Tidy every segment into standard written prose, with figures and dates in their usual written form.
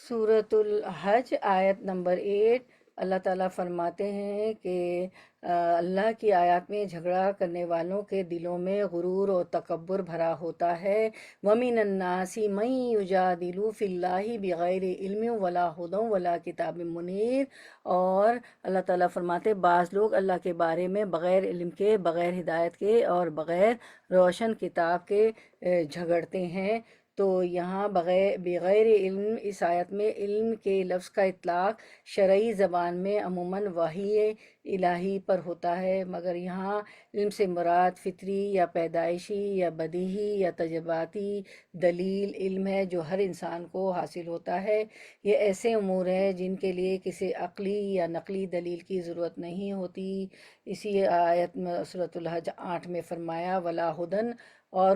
سورۃ الحج آیت نمبر 8۔ اللہ تعالیٰ فرماتے ہیں کہ اللہ کی آیات میں جھگڑا کرنے والوں کے دلوں میں غرور اور تکبر بھرا ہوتا ہے۔ وَمِنَ النَّاسِ مَن يُجَادِلُ فِي اللَّهِ بِغَيْرِ عِلْمٍ وَلَا هُدًى وَلَا کتاب منیر۔ اور اللہ تعالیٰ فرماتے ہیں بعض لوگ اللہ کے بارے میں بغیر علم کے، بغیر ہدایت کے اور بغیر روشن کتاب کے جھگڑتے ہیں۔ تو یہاں بغیر علم، اس آیت میں علم کے لفظ کا اطلاق شرعی زبان میں عموماً وحی الہی پر ہوتا ہے، مگر یہاں علم سے مراد فطری یا پیدائشی یا بدیہی یا تجرباتی دلیل علم ہے جو ہر انسان کو حاصل ہوتا ہے۔ یہ ایسے امور ہیں جن کے لیے کسی عقلی یا نقلی دلیل کی ضرورت نہیں ہوتی۔ اسی آیت میں سورۃ الحج 8 میں فرمایا ولا ہدن، اور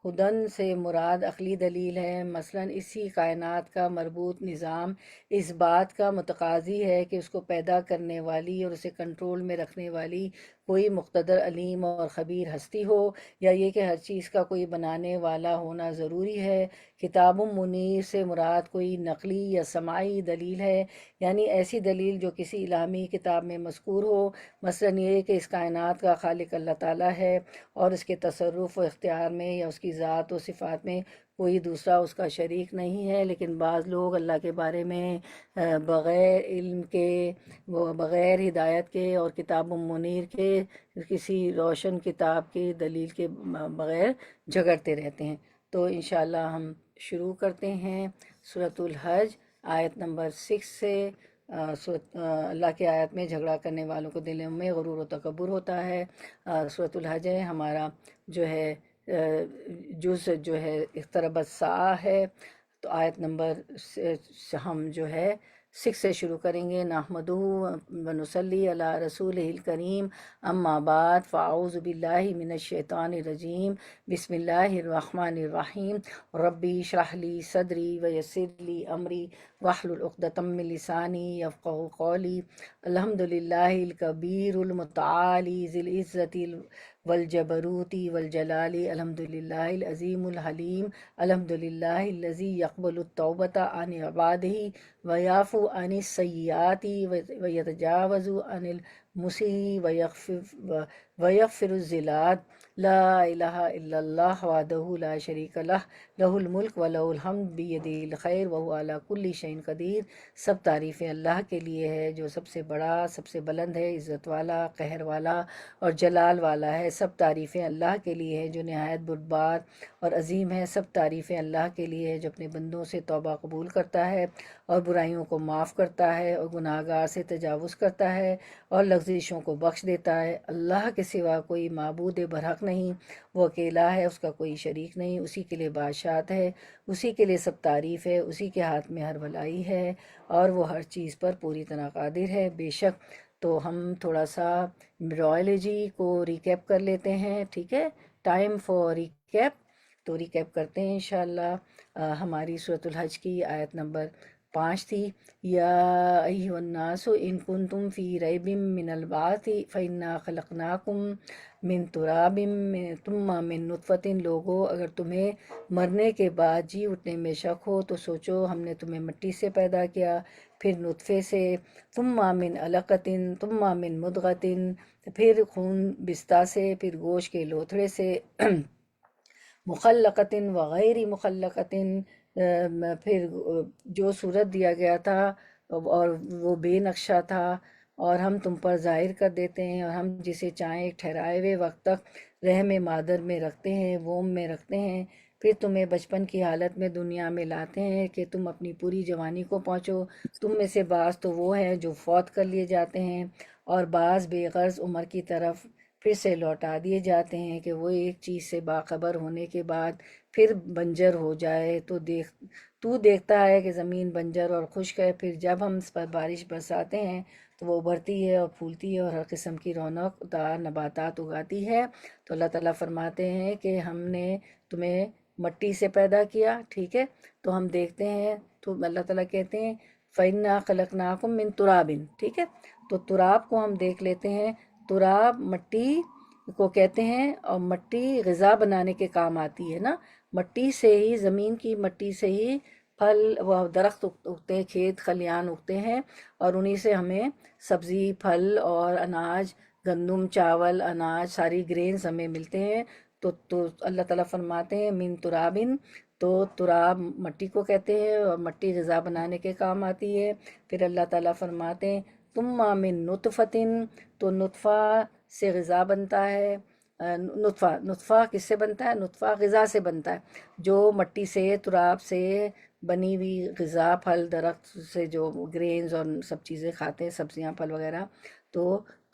ہدن سے مراد عقلی دلیل ہے۔ مثلا اسی کائنات کا مربوط نظام اس بات کا متقاضی ہے کہ اس کو پیدا کرنے والی اور اسے کنٹرول میں رکھنے والی کوئی مقتدر علیم اور خبیر ہستی ہو، یا یہ کہ ہر چیز کا کوئی بنانے والا ہونا ضروری ہے۔ کتاب منیر سے مراد کوئی نقلی یا سماعی دلیل ہے، یعنی ایسی دلیل جو کسی الہامی کتاب میں مذکور ہو، مثلا یہ کہ اس کائنات کا خالق اللہ تعالیٰ ہے اور اس کے تصرف و اختیار میں یا اس کی ذات و صفات میں کوئی دوسرا اس کا شریک نہیں ہے۔ لیکن بعض لوگ اللہ کے بارے میں بغیر علم کے، بغیر ہدایت کے اور کتاب منیر کے، کسی روشن کتاب کی دلیل کے بغیر جھگڑتے رہتے ہیں۔ تو انشاءاللہ ہم شروع کرتے ہیں سورۃ الحج آیت نمبر 6 سے۔ اللہ کی آیت میں جھگڑا کرنے والوں کو دلوں میں غرور و تکبر ہوتا ہے۔ سورۃ الحج ہے ہمارا جو ہے جز جو ہے اقتربت الساعہ ہے، تو آیت نمبر ہم جو ہے 6 سے شروع کریں گے۔ نحمدہ ونصلی علی رسولہ الکریم، اما بعد فاعوذ باللہ من الشیطان الرجیم، بسم اللہ الرحمن الرحیم۔ ربی اشرح لی صدری ویسر لی امری واحلل عقدۃ من لسانی یفقہوا قولی۔ الحمد للہ الکبیر المتعالی ذی العزت والجبروت والجلال، الحمد للہ العظیم الحلیم، الحمد للہ الذی یقبل التوبۃ عن عبادہ ویعفو عن السیئات ویتجاوز عن المسیء ویغفر الزلات۔ لا الہ الا اللہ وحدہ لا شریک لہ، لہ الملک ولہ الحمد بیدہ الخیر وہو علی کل شیء قدیر۔ سب تعریفیں اللہ کے لیے ہے جو سب سے بڑا، سب سے بلند ہے، عزت والا، قہر والا اور جلال والا ہے۔ سب تعریفیں اللہ کے لیے ہے جو نہایت بردبار اور عظیم ہے۔ سب تعریفیں اللہ کے لیے ہے جو اپنے بندوں سے توبہ قبول کرتا ہے اور برائیوں کو معاف کرتا ہے اور گناہ گار سے تجاوز کرتا ہے اور لغزشوں کو بخش دیتا ہے۔ اللہ کے سوا کوئی معبود برحق نہیں، وہ اکیلا ہے، اس کا کوئی شریک نہیں، اسی کے لیے بادشاہت ہے، اسی کے لیے سب تعریف ہے، اسی کے ہاتھ میں ہر بھلائی ہے اور وہ ہر چیز پر پوری طرح قادر ہے۔ بے شک تو ہم تھوڑا سا رائیولوجی کو ریکیپ کر لیتے ہیں، ٹھیک ہے، ٹائم فار ریکیپ۔ تو ریکیپ کرتے ہیں انشاءاللہ۔ ہماری سورۃ الحج کی آیت نمبر 5 تھی، یا ایھا الناس ان کنتم فی ریب من البعث فانا خلقناکم من تراب ثم من نطفۃ۔ لوگو اگر تمہیں مرنے کے بعد جی اٹھنے میں شک ہو تو سوچو ہم نے تمہیں مٹی سے پیدا کیا، پھر نطفے سے، ثم من علقۃ، ثم من مضغۃ، پھر خون بستہ سے، پھر گوشت کے لوتھڑے سے، مخلقۃ وغیر مخلقۃ، پھر جو صورت دیا گیا تھا اور وہ بے نقشہ تھا، اور ہم تم پر ظاہر کر دیتے ہیں، اور ہم جسے چاہیں ایک ٹھہرائے ہوئے وقت تک رحم مادر میں رکھتے ہیں، ووم میں رکھتے ہیں، پھر تمہیں بچپن کی حالت میں دنیا میں لاتے ہیں کہ تم اپنی پوری جوانی کو پہنچو۔ تم میں سے بعض تو وہ ہیں جو فوت کر لیے جاتے ہیں اور بعض بے غرض عمر کی طرف پھر سے لوٹا دیے جاتے ہیں کہ وہ ایک چیز سے باخبر ہونے کے بعد پھر بنجر ہو جائے۔ تو دیکھتا ہے کہ زمین بنجر اور خشک ہے، پھر جب ہم اس پر بارش برساتے ہیں تو وہ ابھرتی ہے اور پھولتی ہے اور ہر قسم کی رونق دار نباتات اگاتی ہے۔ تو اللہ تعالیٰ فرماتے ہیں کہ ہم نے تمہیں مٹی سے پیدا کیا، ٹھیک ہے، تو ہم دیکھتے ہیں، تو اللہ تعالیٰ کہتے ہیں فَإِنَّا خَلَقْنَاكُم مِّن تُرَابٍ، ٹھیک ہے، تو تراب کو ہم دیکھ لیتے ہیں۔ تراب مٹی کو کہتے ہیں، اور مٹی غذا بنانے کے کام آتی ہے نا، مٹی سے ہی، زمین کی مٹی سے ہی پھل وہ درخت اگتے ہیں، کھیت خلیان اگتے ہیں، اور انہی سے ہمیں سبزی، پھل اور اناج، گندم، چاول، اناج، ساری گرینز ہمیں ملتے ہیں۔ تو اللہ تعالیٰ فرماتے ہیں من ترابن، تو تراب مٹی کو کہتے ہیں، اور مٹی غذا بنانے کے کام آتی ہے۔ پھر اللہ تعالیٰ فرماتے ہیں ثم من نطفتن، تو نطفہ سے غذا بنتا ہے۔ نطفہ کس سے بنتا ہے؟ نطفہ غذا سے بنتا ہے، جو مٹی سے، تراب سے بنی ہوئی غذا، پھل درخت سے جو گرینز اور سب چیزیں کھاتے ہیں، سبزیاں، پھل وغیرہ، تو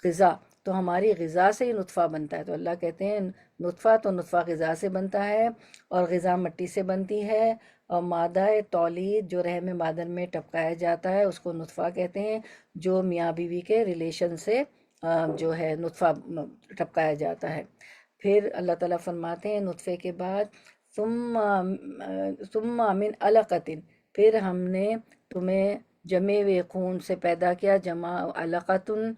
غذا، تو ہماری غذا سے ہی نطفہ بنتا ہے۔ تو اللہ کہتے ہیں نطفہ، تو نطفہ غذا سے بنتا ہے، اور غذا مٹی سے بنتی ہے، اور مادہ تولید جو رحم مادر میں ٹپکایا جاتا ہے اس کو نطفہ کہتے ہیں، جو میاں بیوی کے ریلیشن سے جو ہے نطفہ ٹپکایا جاتا ہے۔ پھر اللہ تعالیٰ فرماتے ہیں نطفے کے بعد ثم من علقۃ، پھر ہم نے تمہیں جمے ہوئے خون سے پیدا کیا۔ جمع علقتن،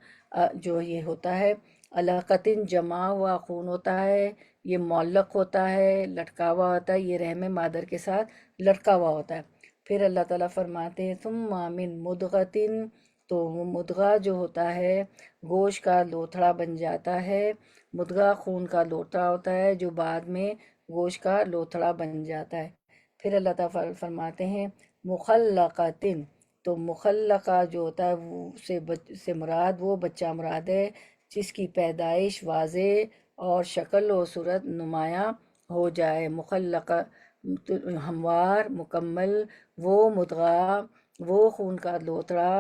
جو یہ ہوتا ہے علقتن جمع ہوا خون ہوتا ہے، یہ معلق ہوتا ہے، لٹکا ہوا ہوتا ہے، یہ رحم مادر کے ساتھ لٹکا ہوا ہوتا ہے۔ پھر اللہ تعالیٰ فرماتے ہیں ثم من مدغتن، تو وہ مدغہ جو ہوتا ہے گوشت کا لوتھڑا بن جاتا ہے۔ مدغہ خون کا لوتھڑا ہوتا ہے جو بعد میں گوشت کا لوتھڑا بن جاتا ہے۔ پھر اللہ تعالیٰ فرماتے ہیں مخلقاتن، تو مخلقہ جو ہوتا ہے سے مراد وہ بچہ مراد ہے جس کی پیدائش واضح اور شکل و صورت نمایاں ہو جائے۔ مخلقہ ہموار، مکمل، وہ مدغہ، وہ خون کا لوتھڑا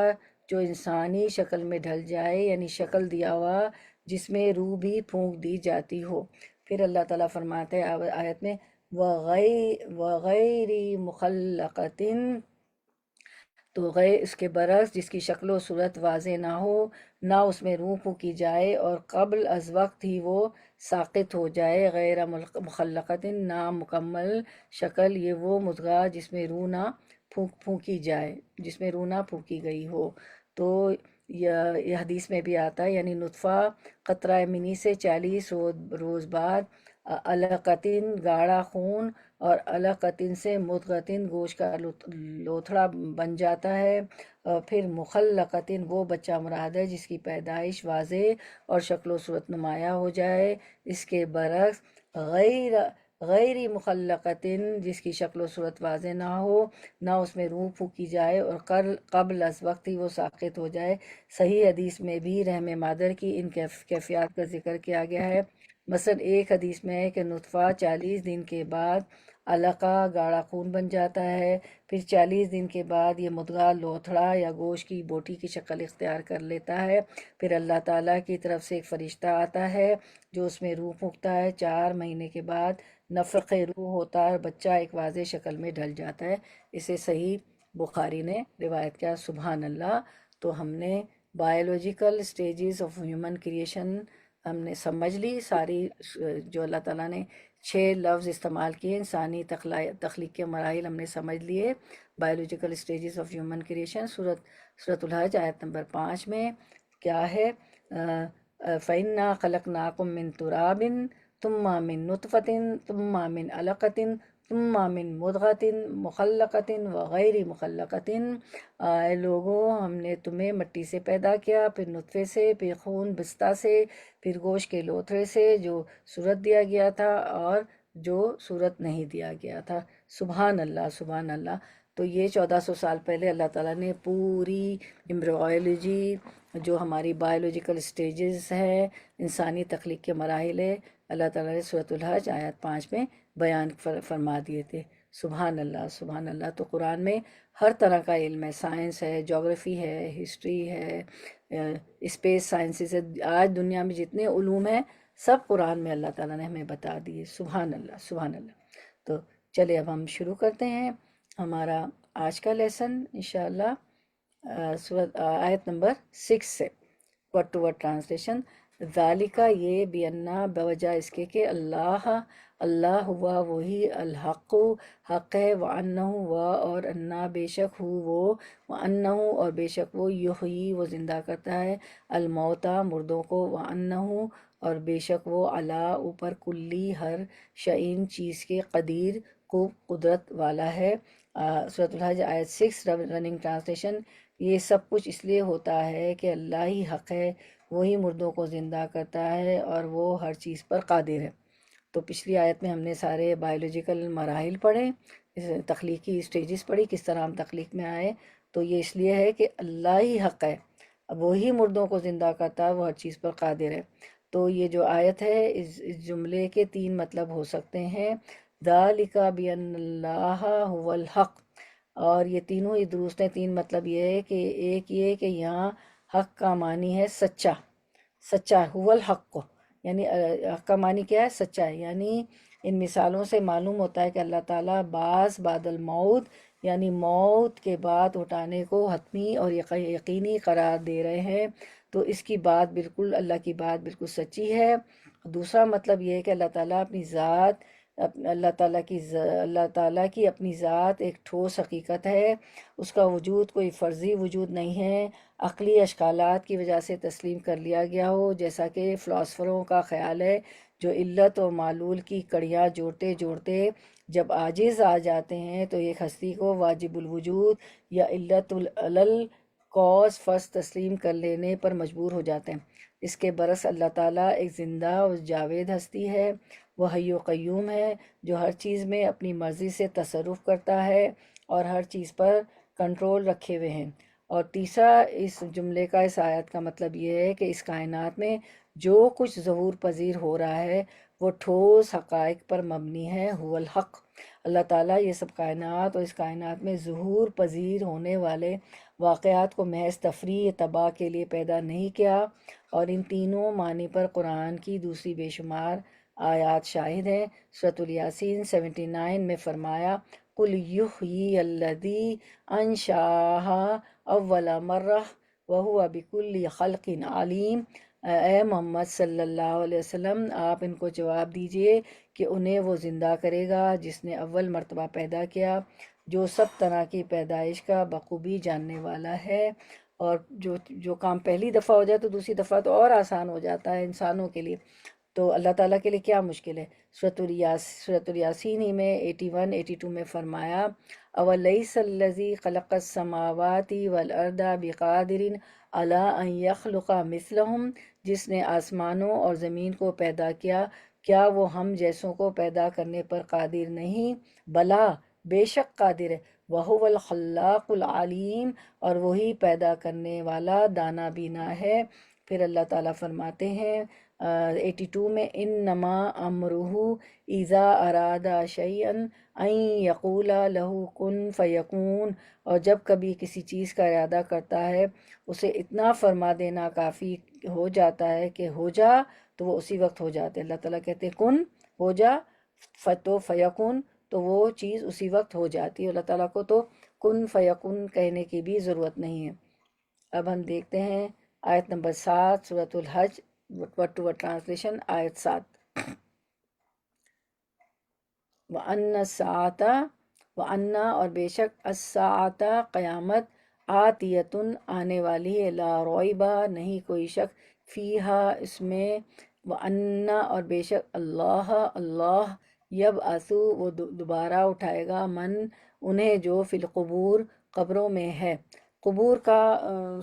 جو انسانی شکل میں ڈھل جائے، یعنی شکل دیا ہوا جس میں روح بھی پھونک دی جاتی ہو۔ پھر اللہ تعالیٰ فرماتے ہیں آیت میں وغیر مخلقتن، تو غیر اس کے برعکس جس کی شکل و صورت واضح نہ ہو، نہ اس میں روح پھونکی جائے، اور قبل از وقت ہی وہ ساقط ہو جائے۔ غیر مخلقتن، نا مکمل شکل، یہ وہ مدغہ جس میں روح نہ پھونکی جائے، جس میں روح نہ پھونکی گئی ہو۔ تو یہ حدیث میں بھی آتا ہے، یعنی نطفہ قطرہ منی سے 40 روز بعد علقتن گاڑھا خون، اور علقتن سے مدغتن گوشت کا لوتھڑا بن جاتا ہے۔ پھر مخلقتن وہ بچہ مراد ہے جس کی پیدائش واضح اور شکل و صورت نمایاں ہو جائے۔ اس کے برعکس غیر مخلقتن، جس کی شکل و صورت واضح نہ ہو، نہ اس میں روح پھونکی جائے، اور قبل از وقت ہی وہ ساقط ہو جائے۔ صحیح حدیث میں بھی رحم مادر کی ان کیفیات کا ذکر کیا گیا ہے۔ مثلا ایک حدیث میں ہے کہ نطفہ 40 دن کے بعد علقہ گاڑھا خون بن جاتا ہے، پھر 40 دن کے بعد یہ مدغہ لوتھڑا یا گوشت کی بوٹی کی شکل اختیار کر لیتا ہے۔ پھر اللہ تعالیٰ کی طرف سے ایک فرشتہ آتا ہے جو اس میں روح پھونکتا ہے۔ 4 مہینے کے بعد نفخ روح ہوتا ہے، اور بچہ ایک واضح شکل میں ڈھل جاتا ہے۔ اسے صحیح بخاری نے روایت کیا۔ سبحان اللہ۔ تو ہم نے biological stages of human creation ہم نے سمجھ لی ساری، جو اللہ تعالیٰ نے 6 لفظ استعمال کیے، انسانی تخلیق کے مراحل ہم نے سمجھ لیے۔ Biological stages of human creation سورۃ الحج آیت نمبر 5 میں کیا ہے؟ فَإِنَّا خَلَقْنَاكُم مِّن تُرَابٍ ثُمَّ مِّن نُطْفَةٍ ثُمَّ مِّن عَلَقَةٍ ثُمَّ مِّن مُضْغَةٍ مُخَلَّقَةٍ وَغَيْرِ مُخَلَّقَةٍ، اے لوگوں ہم نے تمہیں مٹی سے پیدا کیا، پھر نطفے سے، پھر خون بستہ سے، پھر گوشت کے لوتھڑے سے جو صورت دیا گیا تھا اور جو صورت نہیں دیا گیا تھا۔ سبحان اللہ، سبحان اللہ۔ تو یہ 1400 سال پہلے اللہ تعالیٰ نے پوری ایمبریولوجی، جو ہماری بایولوجیکل سٹیجز ہے، انسانی تخلیق کے مراحل ہے، اللہ تعالیٰ نے سورۃ الحج آیت 5 میں بیان فرما دیے تھے۔ سبحان اللہ، سبحان اللہ۔ تو قرآن میں ہر طرح کا علم ہے، سائنس ہے، جغرافی ہے، ہسٹری ہے، اسپیس سائنسز ہے، آج دنیا میں جتنے علوم ہیں سب قرآن میں اللہ تعالیٰ نے ہمیں بتا دیے۔ سبحان اللہ، سبحان اللہ۔ تو چلے اب ہم شروع کرتے ہیں ہمارا آج کا لیسن انشاءاللہ، آیت نمبر 6 سے، ورڈ ٹو ورڈ ٹرانسلیشن۔ ذالکہ، یہ بینا بوجہ اس کے کہ اللہ ہوا وہی الحق حق ہے، وانہ اور انا بے شک ہو وہ، وانہ اور بے شک وہ یحیی وہ زندہ کرتا ہے، الموتى مردوں کو، وانہ اور بے شک وہ علی اوپر کلی ہر شعین چیز کے قدیر خوب قدرت والا ہے۔ سورۃ الحج آیت 6 رننگ ٹرانسلیشن، یہ سب کچھ اس لیے ہوتا ہے کہ اللہ ہی حق ہے، وہی مردوں کو زندہ کرتا ہے اور وہ ہر چیز پر قادر ہے۔ تو پچھلی آیت میں ہم نے سارے بایولوجیکل مراحل پڑھے، تخلیقی سٹیجز پڑھی، کس طرح ہم تخلیق میں آئے۔ تو یہ اس لیے ہے کہ اللہ ہی حق ہے، وہی مردوں کو زندہ کرتا ہے، وہ ہر چیز پر قادر ہے۔ تو یہ جو آیت ہے، اس جملے کے 3 مطلب ہو سکتے ہیں، ذَلِكَ بِأَنَّ اللَّهَ هُوَ الْحَقُّ، اور یہ تینوں ہی درست ہیں۔ 3 مطلب یہ ہے کہ ایک یہ کہ یہاں حق کا معنی ہے سچا، سچا هو الحق، یعنی حق کا معنی کیا ہے؟ سچا ہے۔ یعنی ان مثالوں سے معلوم ہوتا ہے کہ اللہ تعالیٰ بعث بعد الموت، یعنی موت کے بعد اٹھانے کو حتمی اور یقینی قرار دے رہے ہیں۔ تو اس کی بات بالکل، اللہ کی بات بالکل سچی ہے۔ دوسرا مطلب یہ ہے کہ اللہ تعالیٰ اپنی ذات، اللہ تعالیٰ کی اپنی ذات ایک ٹھوس حقیقت ہے، اس کا وجود کوئی فرضی وجود نہیں ہے، عقلی اشکالات کی وجہ سے تسلیم کر لیا گیا ہو، جیسا کہ فلاسفروں کا خیال ہے، جو علت و معلول کی کڑیاں جوڑتے جوڑتے جب عاجز آ جاتے ہیں تو ایک ہستی کو واجب الوجود یا علت العلل کاز فرض تسلیم کر لینے پر مجبور ہو جاتے ہیں۔ اس کے برعکس اللہ تعالیٰ ایک زندہ اور جاوید ہستی ہے، وہ حی و قیوم ہے، جو ہر چیز میں اپنی مرضی سے تصرف کرتا ہے اور ہر چیز پر کنٹرول رکھے ہوئے ہیں۔ اور تیسرا اس جملے کا، اس آیت کا مطلب یہ ہے کہ اس کائنات میں جو کچھ ظہور پذیر ہو رہا ہے وہ ٹھوس حقائق پر مبنی ہے، هو الحق۔ اللہ تعالیٰ یہ سب کائنات اور اس کائنات میں ظہور پذیر ہونے والے واقعات کو محض تفریح تباہ کے لیے پیدا نہیں کیا، اور ان تینوں معنی پر قرآن کی دوسری بے شمار آیات شاہد ہیں۔ سورۃ الیاسین 79 میں فرمایا، قُلْ یحیی الذی انشأها اول مرہ وہو بکل خلق علیم۔ اے محمد صلی اللہ علیہ وسلم، آپ ان کو جواب دیجئے کہ انہیں وہ زندہ کرے گا جس نے اول مرتبہ پیدا کیا، جو سب طرح کی پیدائش کا بخوبی جاننے والا ہے۔ اور جو کام پہلی دفعہ ہو جائے تو دوسری دفعہ تو اور آسان ہو جاتا ہے انسانوں کے لیے، تو اللہ تعالیٰ کے لیے کیا مشکل ہے۔ سورۃ الیاسین ہی میں 81 82 میں فرمایا، اولیس الذی خلق السماوات والارض بقادر علی ان یخلق مثلہم، جس نے آسمانوں اور زمین کو پیدا کیا، کیا وہ ہم جیسوں کو پیدا کرنے پر قادر نہیں؟ بلا، بے شک قادر ہے، وہو الخلاق العلیم، اور وہی پیدا کرنے والا دانا بینا ہے۔ پھر اللہ تعالیٰ فرماتے ہیں 82 میں، انما امرہ اذا اراد شیئا ان یقول لہ کن فیکون، اور جب کبھی کسی چیز کا ارادہ کرتا ہے اسے اتنا فرما دینا کافی ہو جاتا ہے کہ ہو جا، تو وہ اسی وقت ہو جاتے ہیں۔ اللہ تعالیٰ کہتے ہیں کن، ہو جا، فتو فیکون، تو وہ چیز اسی وقت ہو جاتی ہے۔ اللہ تعالیٰ کو تو کن فیکون کہنے کی بھی ضرورت نہیں ہے۔ اب ہم دیکھتے ہیں آیت نمبر 7 سورۃ الحج، ورڈ ٹو ورڈ ٹرانسلیشن، آیت 7، وَأَنَّ السَّاعَةَ، وَأَنَّ، اور بے شک، السَّاعَةَ قیامت، آتیتن آنے والی ہے، لا ریب نہیں کوئی شک، فیہا اس میں، وَأَنَّ اور بے شک، اللہ یبعث وہ دوبارہ اٹھائے گا، من انہیں جو فی القبور قبروں میں ہے۔ قبور کا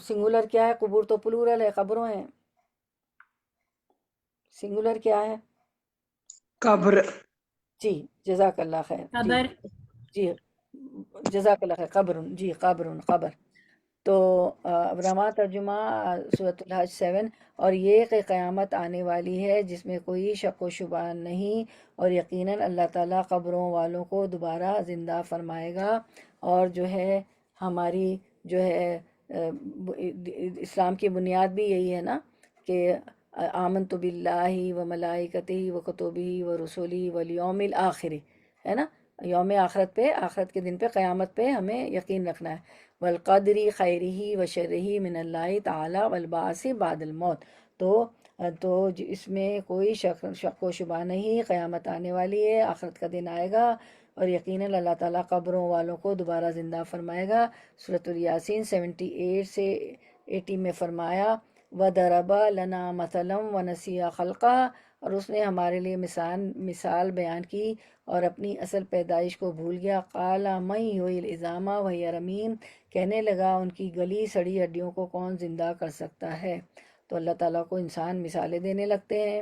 سنگولر کیا ہے؟ قبور تو پلورل ہے، قبروں ہیں، سنگولر کیا ہے؟ قبر۔ جی جزاک اللہ خیر، جی خبر۔ جی جزاک اللہ خیر، قبر، جی قبر، قبر۔ تو رواں ترجمہ سورۃ الحج 7، اور یہ کہ قیامت آنے والی ہے جس میں کوئی شک و شبہ نہیں، اور یقیناً اللہ تعالیٰ قبروں والوں کو دوبارہ زندہ فرمائے گا۔ اور جو ہے ہماری جو ہے اسلام کی بنیاد بھی یہی ہے نا کہ آمنت باللہ و ملائکتہ و کتبہ و رسلہ والیوم الآخر، ہے نا، یوم آخرت پہ، آخرت کے دن پہ، قیامت پہ ہمیں یقین رکھنا ہے، والقدر خیرہ و شرہ من اللہ تعالی والبعث بعد الموت۔ تو اس میں کوئی شک و شبہ نہیں، قیامت آنے والی ہے، آخرت کا دن آئے گا، اور یقیناً اللہ تعالیٰ قبروں والوں کو دوبارہ زندہ فرمائے گا۔ سورۃ الیاسین 78 سے 80 میں فرمایا، وَضَرَبَ لَنَا مَثَلًا وَنَسِیَ خَلْقَهُ، اور اس نے ہمارے لیے مثال بیان کی اور اپنی اصل پیدائش کو بھول گیا۔ قال من یحیی العظام وہی رمیم، کہنے لگا ان کی گلی سڑی ہڈیوں کو کون زندہ کر سکتا ہے۔ تو اللہ تعالیٰ کو انسان مثالیں دینے لگتے ہیں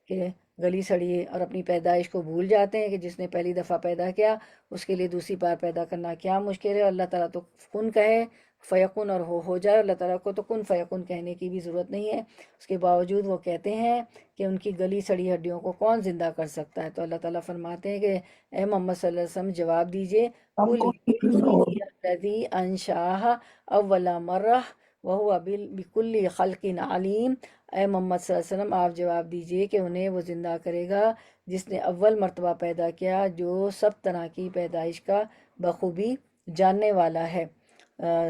کہ گلی سڑی اور اپنی پیدائش کو بھول جاتے ہیں کہ جس نے پہلی دفعہ پیدا کیا اس کے لیے دوسری بار پیدا کرنا کیا مشکل ہے۔ اللہ تعالیٰ تو کن کہے فیکن اور ہو جائے، اللہ تعالیٰ کو تو کن فیکن کہنے کی بھی ضرورت نہیں ہے، اس کے باوجود وہ کہتے ہیں کہ ان کی گلی سڑی ہڈیوں کو کون زندہ کر سکتا ہے۔ تو اللہ تعالیٰ فرماتے ہیں کہ اے محمد صلی اللہ علیہ وسلم جواب دیجئے، ہم قل کو یحییها الذی انشأها اول مرہ وہو بکل خلق علیم۔ اے محمد صلی اللہ علیہ وسلم آپ جواب دیجئے کہ انہیں وہ زندہ کرے گا جس نے اول مرتبہ پیدا کیا، جو سب طرح کی پیدائش کا بخوبی جاننے والا ہے۔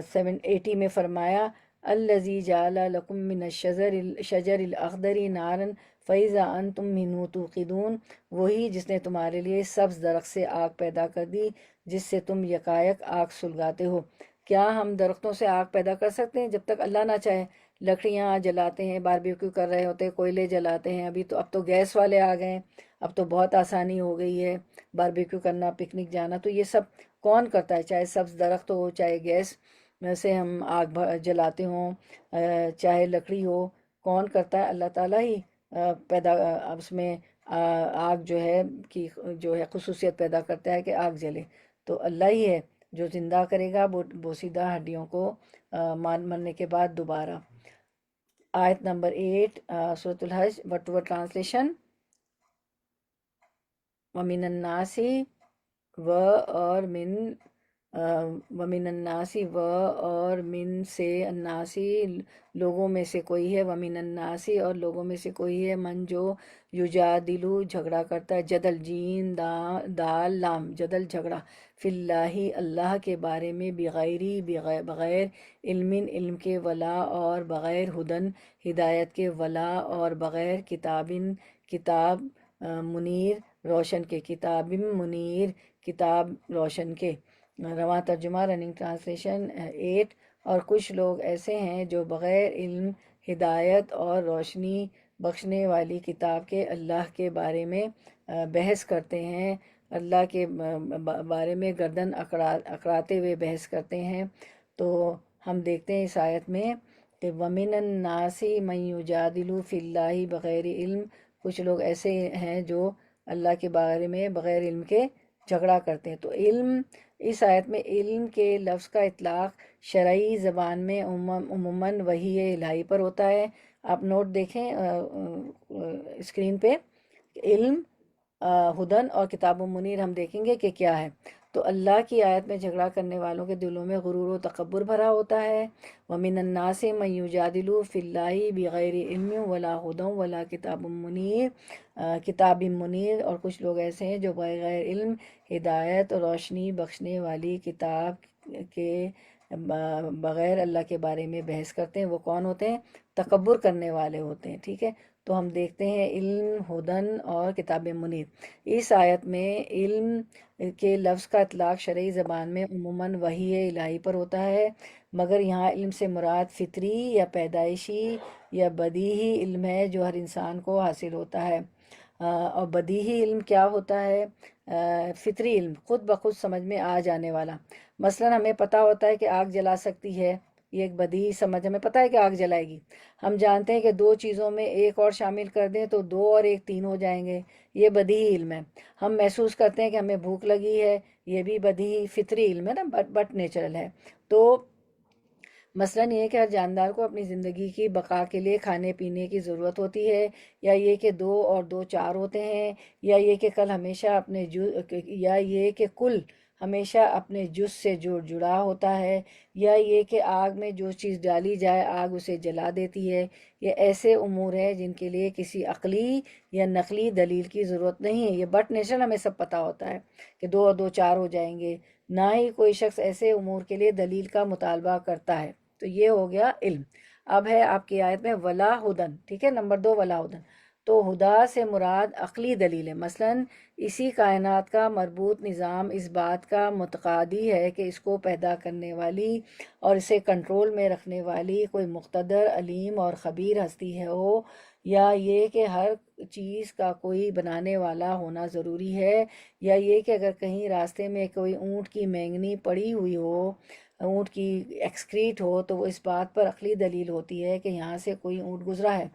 780 میں فرمایا الذی جعل لکم من الشجر الاخضر نارا فاذا انتم منہ توقدون، وہی جس نے تمہارے لیے سبز درخت سے آگ پیدا کر دی جس سے تم یکایک آگ سلگاتے ہو۔ کیا ہم درختوں سے آگ پیدا کر سکتے ہیں؟ جب تک اللہ نہ چاہے۔ لکڑیاں جلاتے ہیں، باربیکیو کر رہے ہوتے، کوئلے جلاتے ہیں، اب تو گیس والے آ گئے ہیں، اب تو بہت آسانی ہو گئی ہے باربیکیو کرنا، پکنک جانا، تو یہ سب کون کرتا ہے؟ چاہے سبز درخت ہو، چاہے گیس میں سے ہم آگ جلاتے ہوں، چاہے لکڑی ہو، کون کرتا ہے؟ اللہ تعالیٰ ہی پیدا اس میں آگ جو ہے کی جو ہے خصوصیت پیدا کرتا ہے کہ آگ جلے، تو اللہ ہی ہے جو زندہ کرے گا بوسیدہ ہڈیوں کو مرنے کے بعد دوبارہ۔ آیت نمبر 8 سورۃ الحج، ورڈ ٹو ورڈ ٹرانسلیشن۔ وَمِنَ النَّاسِ اور من وَمِنَ النَّاسِ اور من سے، الناسی لوگوں میں سے کوئی ہے، وَمِنَ النَّاسِ اور لوگوں میں سے کوئی ہے، من جو یجادلو جھگڑا کرتا ہے، جدل جیم دال لام جدل جھگڑا، فی اللہ اللہ کے بارے میں، بغیر علم کے، ولا اور بغیر ہدن ہدایت کے، ولا اور بغیر کتاب منیر روشن کے، کتاب منیر کتاب روشن کے۔ رواں ترجمہ رننگ ٹرانسلیشن 8 اور کچھ لوگ ایسے ہیں جو بغیر علم ہدایت اور روشنی بخشنے والی کتاب کے اللہ کے بارے میں بحث کرتے ہیں، اللہ کے بارے میں گردن اکڑاتے ہوئے بحث کرتے ہیں۔ تو ہم دیکھتے ہیں اس آیت میں کہ وَمِنَ النَّاسِ مَن یُجَادِلُ فِی اللَّهِ بغیر علم، کچھ لوگ ایسے ہیں جو اللہ کے بارے میں بغیر علم کے جھگڑا کرتے ہیں۔ تو علم، اس آیت میں علم کے لفظ کا اطلاق شرعی زبان میں عموماً وحی الہی پر ہوتا ہے۔ آپ نوٹ دیکھیں اسکرین پہ، علم، ہدن اور کتاب منیر ہم دیکھیں گے کہ کیا ہے۔ تو اللہ کی آیت میں جھگڑا کرنے والوں کے دلوں میں غرور و تکبر بھرا ہوتا ہے۔ وَمِنَ النَّاسِ مَن یُجَادِلُ فِی اللَّهِ بِغَیْرِ عِلْمٍ وَلَا هُدًى وَلَا کتاب منیر اور کچھ لوگ ایسے ہیں جو بغیر علم ہدایت اور روشنی بخشنے والی کتاب کے بغیر اللہ کے بارے میں بحث کرتے ہیں۔ وہ کون ہوتے ہیں؟ تکبر کرنے والے ہوتے ہیں، ٹھیک ہے۔ تو ہم دیکھتے ہیں علم، ہدن اور کتاب منیر۔ اس آیت میں علم کے لفظ کا اطلاق شرعی زبان میں عموماً وحی الہی پر ہوتا ہے، مگر یہاں علم سے مراد فطری یا پیدائشی یا بدیہی علم ہے جو ہر انسان کو حاصل ہوتا ہے۔ اور بدیہی علم کیا ہوتا ہے؟ فطری علم، خود بخود سمجھ میں آ جانے والا۔ مثلاً ہمیں پتہ ہوتا ہے کہ آگ جلا سکتی ہے، یہ ایک بدیہی سمجھ، ہمیں پتہ ہے کہ آگ جلائے گی۔ ہم جانتے ہیں کہ دو چیزوں میں ایک اور شامل کر دیں تو دو اور ایک تین ہو جائیں گے، یہ بدیہی علم ہے۔ ہم محسوس کرتے ہیں کہ ہمیں بھوک لگی ہے، یہ بھی بدیہی فطری علم ہے نا، بٹ نیچرل ہے۔ تو مثلاً یہ کہ ہر جاندار کو اپنی زندگی کی بقا کے لیے کھانے پینے کی ضرورت ہوتی ہے، یا یہ کہ دو اور دو چار ہوتے ہیں، یا یہ کہ کل ہمیشہ اپنے جز سے جڑا ہوتا ہے، یا یہ کہ آگ میں جو چیز ڈالی جائے آگ اسے جلا دیتی ہے۔ یہ ایسے امور ہیں جن کے لیے کسی عقلی یا نقلی دلیل کی ضرورت نہیں ہے، یہ بٹ نیچرل ہمیں سب پتہ ہوتا ہے کہ دو اور دو چار ہو جائیں گے۔ نہ ہی کوئی شخص ایسے امور کے لیے دلیل کا مطالبہ کرتا ہے۔ تو یہ ہو گیا علم۔ اب ہے آپ کی آیت میں ولا ہدن، ٹھیک ہے، نمبر 2 ولا ہدن۔ تو ہدا سے مراد عقلی دلیل ہے، مثلاً اسی کائنات کا مربوط نظام اس بات کا متقاضی ہے کہ اس کو پیدا کرنے والی اور اسے کنٹرول میں رکھنے والی کوئی مقتدر، علیم اور خبیر ہستی ہے ہو، یا یہ کہ ہر چیز کا کوئی بنانے والا ہونا ضروری ہے، یا یہ کہ اگر کہیں راستے میں کوئی اونٹ کی مینگنی پڑی ہوئی ہو، اونٹ کی ایکسکریٹ ہو، تو وہ اس بات پر عقلی دلیل ہوتی ہے کہ یہاں سے کوئی اونٹ گزرا ہے۔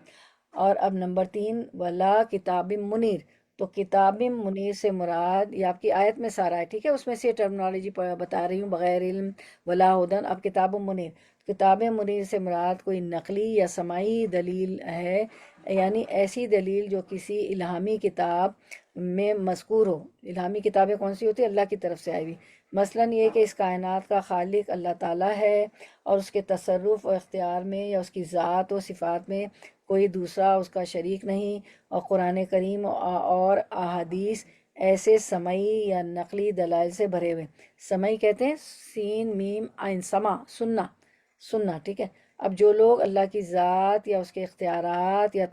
اور اب نمبر 3، ولا کتاب منیر، تو کتاب منیر سے مراد یہ آپ کی آیت میں سارا ہے، ٹھیک ہے، اس میں سے ٹرمنالوجی بتا رہی ہوں، بغیر علم ولا ہدن، اب کتاب منیر، کتاب منیر سے مراد کوئی نقلی یا سماعی دلیل ہے، یعنی ایسی دلیل جو کسی الہامی کتاب میں مذکور ہو۔ الہامی کتابیں کون سی ہوتی ہیں؟ اللہ کی طرف سے آئی ہوئی، مثلاً یہ کہ اس کائنات کا خالق اللہ تعالیٰ ہے اور اس کے تصرف و اختیار میں یا اس کی ذات و صفات میں کوئی دوسرا اس کا شریک نہیں، اور قرآن کریم اور احادیث ایسے سمعی یا نقلی دلائل سے بھرے ہوئے۔ سمعی کہتے ہیں سین میم عین، سما، سننا، سننا، ٹھیک ہے۔ اب جو لوگ اللہ کی ذات یا اس کے اختیارات یا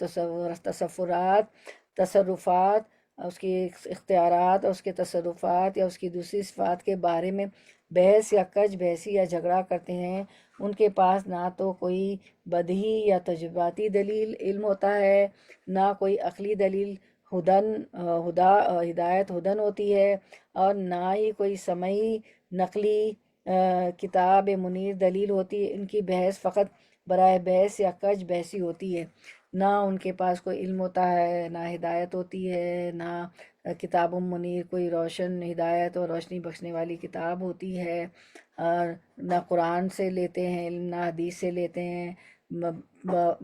تصرفات، اس کی اختیارات اور اس کے تصرفات یا اس کی دوسری صفات کے بارے میں بحث یا کج بحثی یا جھگڑا کرتے ہیں، ان کے پاس نہ تو کوئی بدہی یا تجرباتی دلیل علم ہوتا ہے، نہ کوئی عقلی دلیل ہدایت ہدن ہوتی ہے، اور نہ ہی کوئی سمعی نقلی کتاب منیر دلیل ہوتی ہے۔ ان کی بحث فقط برائے بحث یا کج بحثی ہوتی ہے، نہ ان کے پاس کوئی علم ہوتا ہے، نہ ہدایت ہوتی ہے، نہ کتاب منیر کوئی روشن ہدایت اور روشنی بخشنے والی کتاب ہوتی ہے، اور نہ قرآن سے لیتے ہیں علم، نہ حدیث سے لیتے ہیں،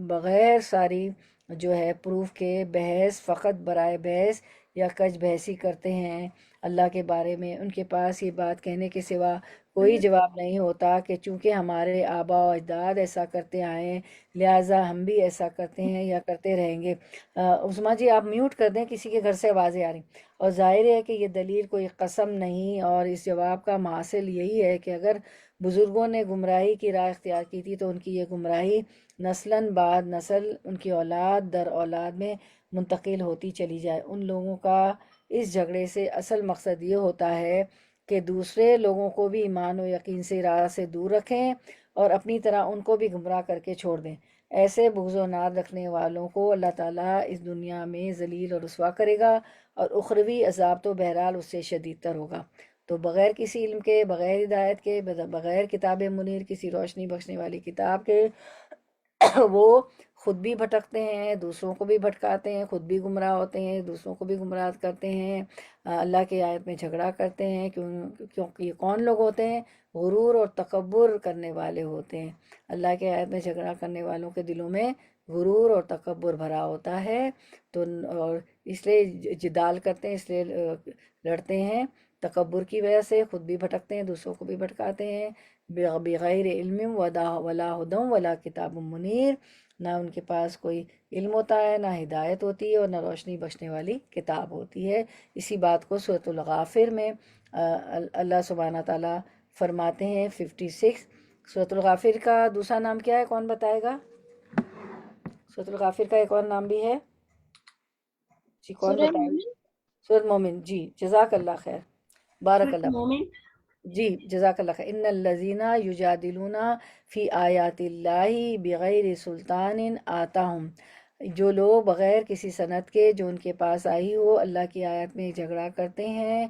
بغیر ساری جو ہے پروف کے بحث فقط برائے بحث یا کج بحثی کرتے ہیں اللہ کے بارے میں۔ ان کے پاس یہ بات کہنے کے سوا کوئی جواب نہیں ہوتا کہ چونکہ ہمارے آبا و اجداد ایسا کرتے آئے ہیں، لہٰذا ہم بھی ایسا کرتے ہیں یا کرتے رہیں گے۔ عثمہ جی آپ میوٹ کر دیں، کسی کے گھر سے آوازیں آ رہی۔ اور ظاہر ہے کہ یہ دلیل کوئی قسم نہیں، اور اس جواب کا حاصل یہی ہے کہ اگر بزرگوں نے گمراہی کی راہ اختیار کی تھی تو ان کی یہ گمراہی نسلاً بعد نسل ان کی اولاد در اولاد میں منتقل ہوتی چلی جائے۔ ان لوگوں کا اس جھگڑے سے اصل مقصد یہ ہوتا ہے کہ دوسرے لوگوں کو بھی ایمان و یقین سے راہ سے دور رکھیں اور اپنی طرح ان کو بھی گمراہ کر کے چھوڑ دیں۔ ایسے بغض و ناد رکھنے والوں کو اللہ تعالیٰ اس دنیا میں ذلیل اور رسوا کرے گا، اور اخروی عذاب تو بہرحال اس سے شدید تر ہوگا۔ تو بغیر کسی علم کے، بغیر ہدایت کے، بغیر کتاب منیر، کسی روشنی بخشنے والی کتاب کے، وہ خود بھی بھٹکتے ہیں، دوسروں کو بھی بھٹکاتے ہیں، خود بھی گمراہ ہوتے ہیں، دوسروں کو بھی گمراہ کرتے ہیں، اللہ کی آیت میں جھگڑا کرتے ہیں۔ کیونکہ یہ کون لوگ ہوتے ہیں؟ غرور اور تکبر کرنے والے ہوتے ہیں۔ اللہ کی آیت میں جھگڑا کرنے والوں کے دلوں میں غرور اور تکبر بھرا ہوتا ہے، تو اور اس لیے جدال کرتے ہیں، اس لیے لڑتے ہیں، تکبر کی وجہ سے خود بھی بھٹکتے ہیں، دوسروں کو بھی بھٹکاتے ہیں۔ بغیر علم ولا ہدم ولا کتاب منیر، نہ ان کے پاس کوئی علم ہوتا ہے، نہ ہدایت ہوتی ہے، اور نہ روشنی بخشنے والی کتاب ہوتی ہے۔ اسی بات کو سورۃ الغافر میں اللہ سبحانہ تعالیٰ فرماتے ہیں 56۔ سورۃ الغافر کا دوسرا نام کیا ہے؟ کون بتائے گا؟ سورۃ الغافر کا ایک اور نام بھی ہے جی، کون سورہ بتائے گا؟ مومن، سورۃ مومن، جی، جزاک اللہ خیر، بارک سورہ اللہ فیک۔ مومن۔ جی جزاک اللہ خیر۔ ان الذین یجادلون فی آیات اللہ بغیر سلطان آتاہم، جو لوگ بغیر کسی سند کے جو ان کے پاس آئی ہو اللہ کی آیات میں جھگڑا کرتے ہیں،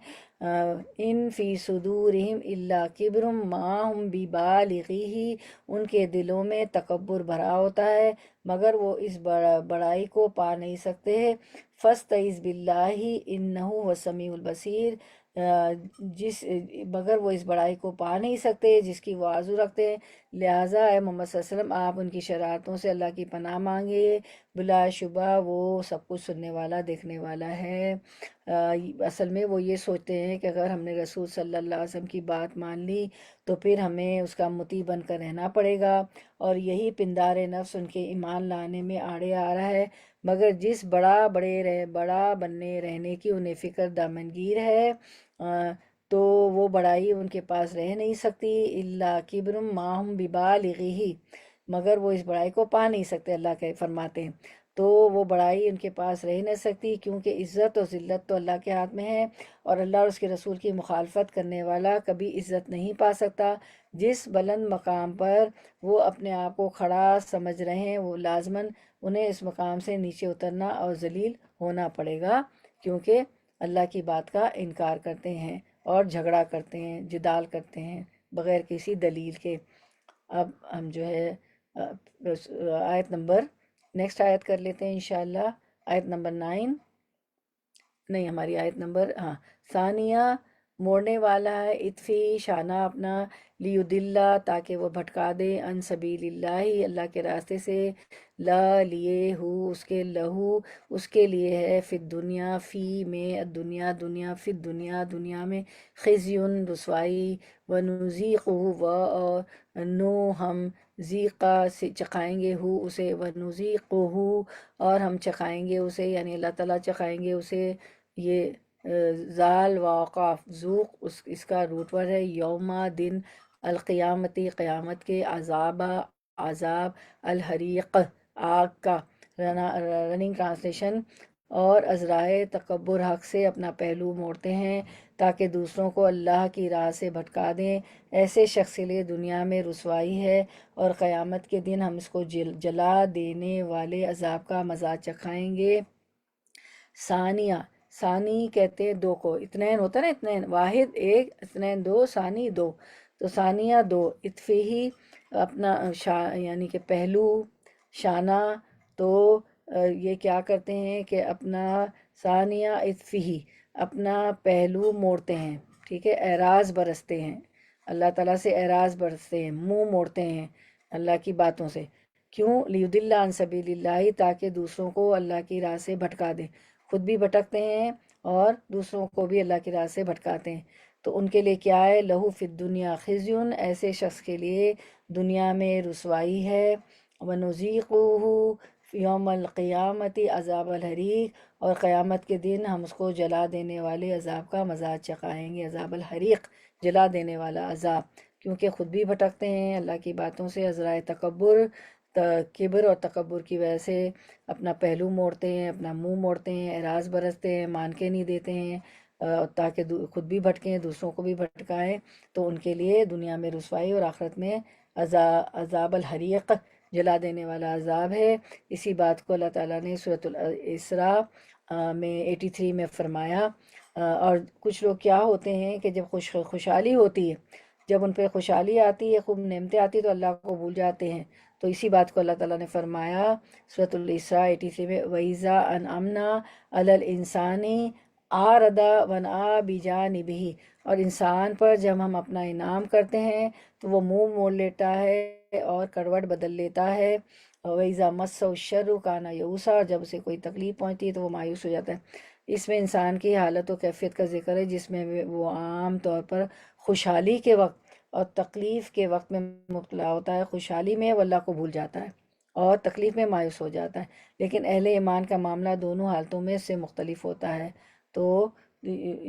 ان فی صدورہم الا کبر ما ہم ببالغیہ، ان کے دلوں میں تکبر بھرا ہوتا ہے مگر وہ اس بڑائی کو پا نہیں سکتے۔ فاستعذ باللہ انہ هو السمیع البصیر، مگر وہ اس بڑائی کو پا نہیں سکتے جس کی وہ آرزو رکھتے ہیں، لہٰذا اے محمد صلی اللہ علیہ وسلم آپ ان کی شرارتوں سے اللہ کی پناہ مانگے، بلا شبہ وہ سب کچھ سننے والا دیکھنے والا ہے۔ اصل میں وہ یہ سوچتے ہیں کہ اگر ہم نے رسول صلی اللہ علیہ وسلم کی بات مان لی تو پھر ہمیں اس کا مطیع بن کر رہنا پڑے گا، اور یہی پندار نفس ان کے ایمان لانے میں آڑے آ رہا ہے۔ مگر جس بڑا بننے رہنے کی انہیں فکر دامنگیر ہے، تو وہ بڑائی ان کے پاس رہ نہیں سکتی، الا کبرم ما ہم ببالغیہ، مگر وہ اس بڑائی کو پا نہیں سکتے۔ اللہ کے فرماتے ہیں تو وہ بڑائی ان کے پاس رہ نہیں سکتی، کیونکہ عزت اور ذلت تو اللہ کے ہاتھ میں ہے، اور اللہ اور اس کے رسول کی مخالفت کرنے والا کبھی عزت نہیں پا سکتا۔ جس بلند مقام پر وہ اپنے آپ کو کھڑا سمجھ رہے ہیں، وہ لازماً انہیں اس مقام سے نیچے اترنا اور ذلیل ہونا پڑے گا، کیونکہ اللہ کی بات کا انکار کرتے ہیں اور جھگڑا کرتے ہیں، جدال کرتے ہیں بغیر کسی دلیل کے۔ اب ہم جو ہے آیت نمبر نیکسٹ آیت کر لیتے ہیں انشاءاللہ، آیت نمبر 9، نہیں ہماری آیت نمبر، ہاں، ثانیہ، موڑنے والا ہے اطفی شانہ اپنا، لیدلہ تاکہ وہ بھٹکا دے، ان سبیل اللہ اللہ کے راستے سے، لا لیے ہو اس کے، لہو اس کے لیے ہے، فی الدنیا فی میں، الدنیا دنیا، فی الدنیا دنیا میں، خزیون رسوائی، ونذیقہ و اور نو ہم، ذیقہ سے چکھائیں گے ہو اسے، ونذیقہ اور ہم چکھائیں گے اسے، یعنی اللہ تعالیٰ چکھائیں گے اسے، یہ زال واقاف ذوق اس کا روٹ ورڈ ہے، یوما دن، القیامتی قیامت کے، عذاب عذاب، الحریق آگ کا، رننگ ٹرانسلیشن، اور ازرائے تکبر حق سے اپنا پہلو موڑتے ہیں تاکہ دوسروں کو اللہ کی راہ سے بھٹکا دیں، ایسے شخص کے لیے دنیا میں رسوائی ہے، اور قیامت کے دن ہم اس کو جلا دینے والے عذاب کا مزہ چکھائیں گے۔ ثانیہ، ثانی کہتے ہیں دو کو، اثنین ہوتا ہے نا، اثنین واحد ایک، اثنین دو، ثانی دو، تو ثانیہ دو، اطفی اپنا یعنی کہ پہلو، شانہ، تو یہ کیا کرتے ہیں کہ اپنا ثانیہ اطفی اپنا پہلو موڑتے ہیں، ٹھیک ہے، اعراض برستے ہیں، اللہ تعالیٰ سے اعراض برستے ہیں، منہ موڑتے ہیں اللہ کی باتوں سے، کیوں؟ لیضل عن سبیل اللہ تاکہ دوسروں کو اللہ کی راہ سے بھٹکا دیں، خود بھی بھٹکتے ہیں اور دوسروں کو بھی اللہ کی راہ سے بھٹکاتے ہیں، تو ان کے لیے کیا ہے؟ لہو فی الدنیا خزیون، ایسے شخص کے لیے دنیا میں رسوائی ہے، ونذیقہ یوم القیامت عذاب الحریق، اور قیامت کے دن ہم اس کو جلا دینے والے عذاب کا مزہ چکھائیں گے، عذاب الحریق، جلا دینے والا عذاب، کیونکہ خود بھی بھٹکتے ہیں اللہ کی باتوں سے، ازرائے تکبر، کبر اور تکبر کی وجہ سے اپنا پہلو موڑتے ہیں، اپنا منہ موڑتے ہیں، اعراض برستے ہیں، مان کے نہیں دیتے ہیں، تاکہ خود بھی بھٹکیں، دوسروں کو بھی بھٹکائیں، تو ان کے لیے دنیا میں رسوائی اور آخرت میں عذاب الحریق، جلا دینے والا عذاب ہے۔ اسی بات کو اللہ تعالیٰ نے سورۃ الاسراء میں 83 میں فرمایا۔ اور کچھ لوگ کیا ہوتے ہیں کہ جب خوشحالی ہوتی ہے، جب ان پہ خوشحالی آتی ہے، خوب نعمتیں آتی ہے، تو اللہ کو بھول جاتے ہیں، تو اسی بات کو اللہ تعالیٰ نے فرمایا سورۃ الاسراء 83 میں، وَإِذَا أَنْعَمْنَا عَلَى الْإِنسَانِ أَعْرَضَ وَنَأَىٰ بِجَانِبِهِ، اور انسان پر جب ہم اپنا انعام کرتے ہیں تو وہ منہ موڑ لیتا ہے اور کروٹ بدل لیتا ہے، وَإِذَا مَسَّهُ الشَّرُّ كَانَ يَئُوسًا، اور جب اسے کوئی تکلیف پہنچتی ہے تو وہ مایوس ہو جاتا ہے۔ اس میں انسان کی حالت و کیفیت کا ذکر ہے، جس میں وہ عام طور پر خوشحالی کے وقت اور تکلیف کے وقت میں مبتلا ہوتا ہے، خوشحالی میں وہ اللہ کو بھول جاتا ہے اور تکلیف میں مایوس ہو جاتا ہے، لیکن اہل ایمان کا معاملہ دونوں حالتوں میں سے مختلف ہوتا ہے، تو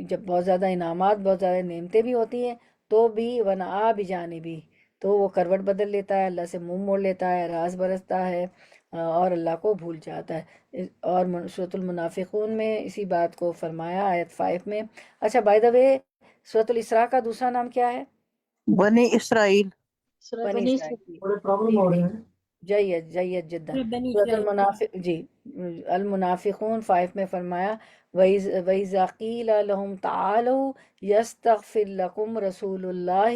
جب بہت زیادہ انعامات، بہت زیادہ نعمتیں بھی ہوتی ہیں تو بھی ونآ بجانبی، تو وہ کروٹ بدل لیتا ہے، اللہ سے منہ موڑ لیتا ہے، راز برستا ہے، اور اللہ کو بھول جاتا ہے۔ اور سورۃ المنافقون میں اسی بات کو فرمایا آیت 5 میں۔ اچھا، بائی دا وے، سورۃ الاسراء کا دوسرا نام کیا ہے؟ بنی اسرائیل، بنی بنی اسرائیل، بڑے پرابلم ٹھیک ہو رہے ٹھیک، ہیں۔ جید جید جدا۔ بنی سورۃ اسرائیل۔ المنافق، جی، المنافقون 5 میں فرمایا، وَإِذَا قِيلَ لَهُمْ تَعَالَوْا يَسْتَغْفِرْ لَكُمْ رَسُولُ اللَّهِ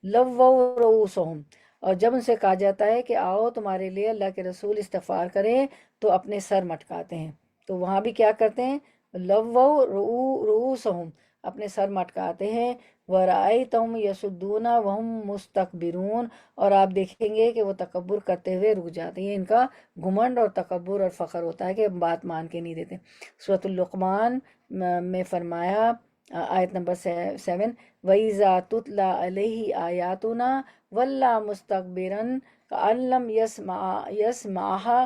لَوَّوْا رُؤُوسَهُمْ، اور جب ان سے کہا جاتا ہے کہ آؤ تمہارے لیے اللہ کے رسول استغفار کریں، تو اپنے سر مٹکاتے ہیں، تو وہاں بھی کیا کرتے ہیں؟ لَوَّوْا رُؤُوسَهُمْ، اپنے سر مٹکاتے ہیں، وَرَأَيْتَهُمْ يَصُدُّونَ وَهُمْ مُسْتَكْبِرُونَ، اور آپ دیکھیں گے کہ وہ تکبر کرتے ہوئے رک جاتے ہیں، ان کا گھمنڈ اور تکبر اور فخر ہوتا ہے کہ بات مان کے نہیں دیتے۔ سورۃ اللقمان میں فرمایا آیت نمبر 7، وَإِذَا تُتْلَى عَلَيْهِ آيَاتُنَا وَلَّى مُسْتَكْبِرًا كَأَن لَّمْ يَسْمَعْهَا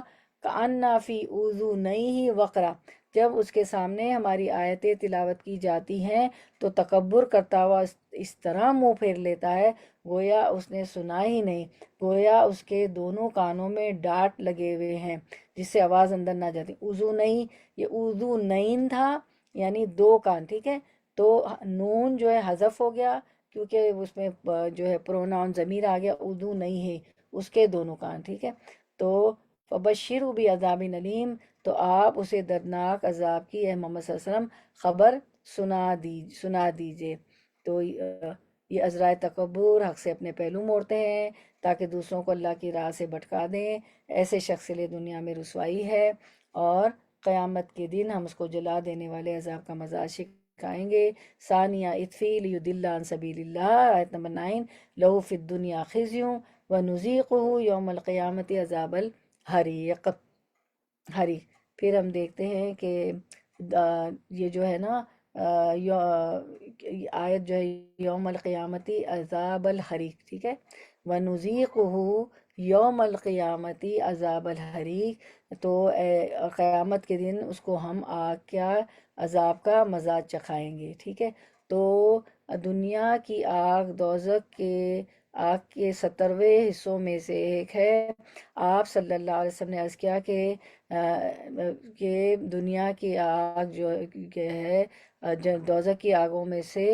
كَأَنَّ فِي أُذُنَيْهِ وَقْرًا، جب اس کے سامنے ہماری آیتیں تلاوت کی جاتی ہیں تو تکبر کرتا ہوا اس طرح منہ پھیر لیتا ہے گویا اس نے سنا ہی نہیں، گویا اس کے دونوں کانوں میں ڈاٹ لگے ہوئے ہیں جس سے آواز اندر نہ جاتی۔ اذو نہیں، یہ اذو نین تھا، یعنی دو کان، ٹھیک ہے؟ تو نون جو ہے حذف ہو گیا کیونکہ اس میں جو ہے پروناؤن ضمیر آ گیا، اذو نہیں ہے، اس کے دونوں کان، ٹھیک ہے؟ تو فبشروا بعذاب علیم، تو آپ اسے دردناک عذاب کی اے محمد صلی اللہ علیہ وسلم خبر سنا دیجئے۔ تو یہ عذرائے تکبر حق سے اپنے پہلو موڑتے ہیں تاکہ دوسروں کو اللہ کی راہ سے بھٹکا دیں، ایسے شخص کے لیے دنیا میں رسوائی ہے اور قیامت کے دن ہم اس کو جلا دینے والے عذاب کا مزہ سکھائیں گے۔ ثانیہ اطفی لیضل عن سبیل اللہ، آیت نمبر 9، لہو فی الدنیا خزی ونذیقہ یوم القیامت عذاب الحریق۔ پھر ہم دیکھتے ہیں کہ یہ جو ہے نا آیت جو ہے یوم القیامتی عذاب الحریق، ٹھیک ہے؟ وَنُذِيقُهُ یوم القیامتی عذاب الحریق، تو قیامت کے دن اس کو ہم آگ کیا عذاب کا مزہ چکھائیں گے، ٹھیک ہے؟ تو دنیا کی آگ دوزخ کے آگ کے 70ویں حصوں میں سے ایک ہے۔ آپ صلی اللہ علیہ وسلم نے عرض کیا کہ دنیا کی آگ جو ہے دوزخ کی آگوں میں سے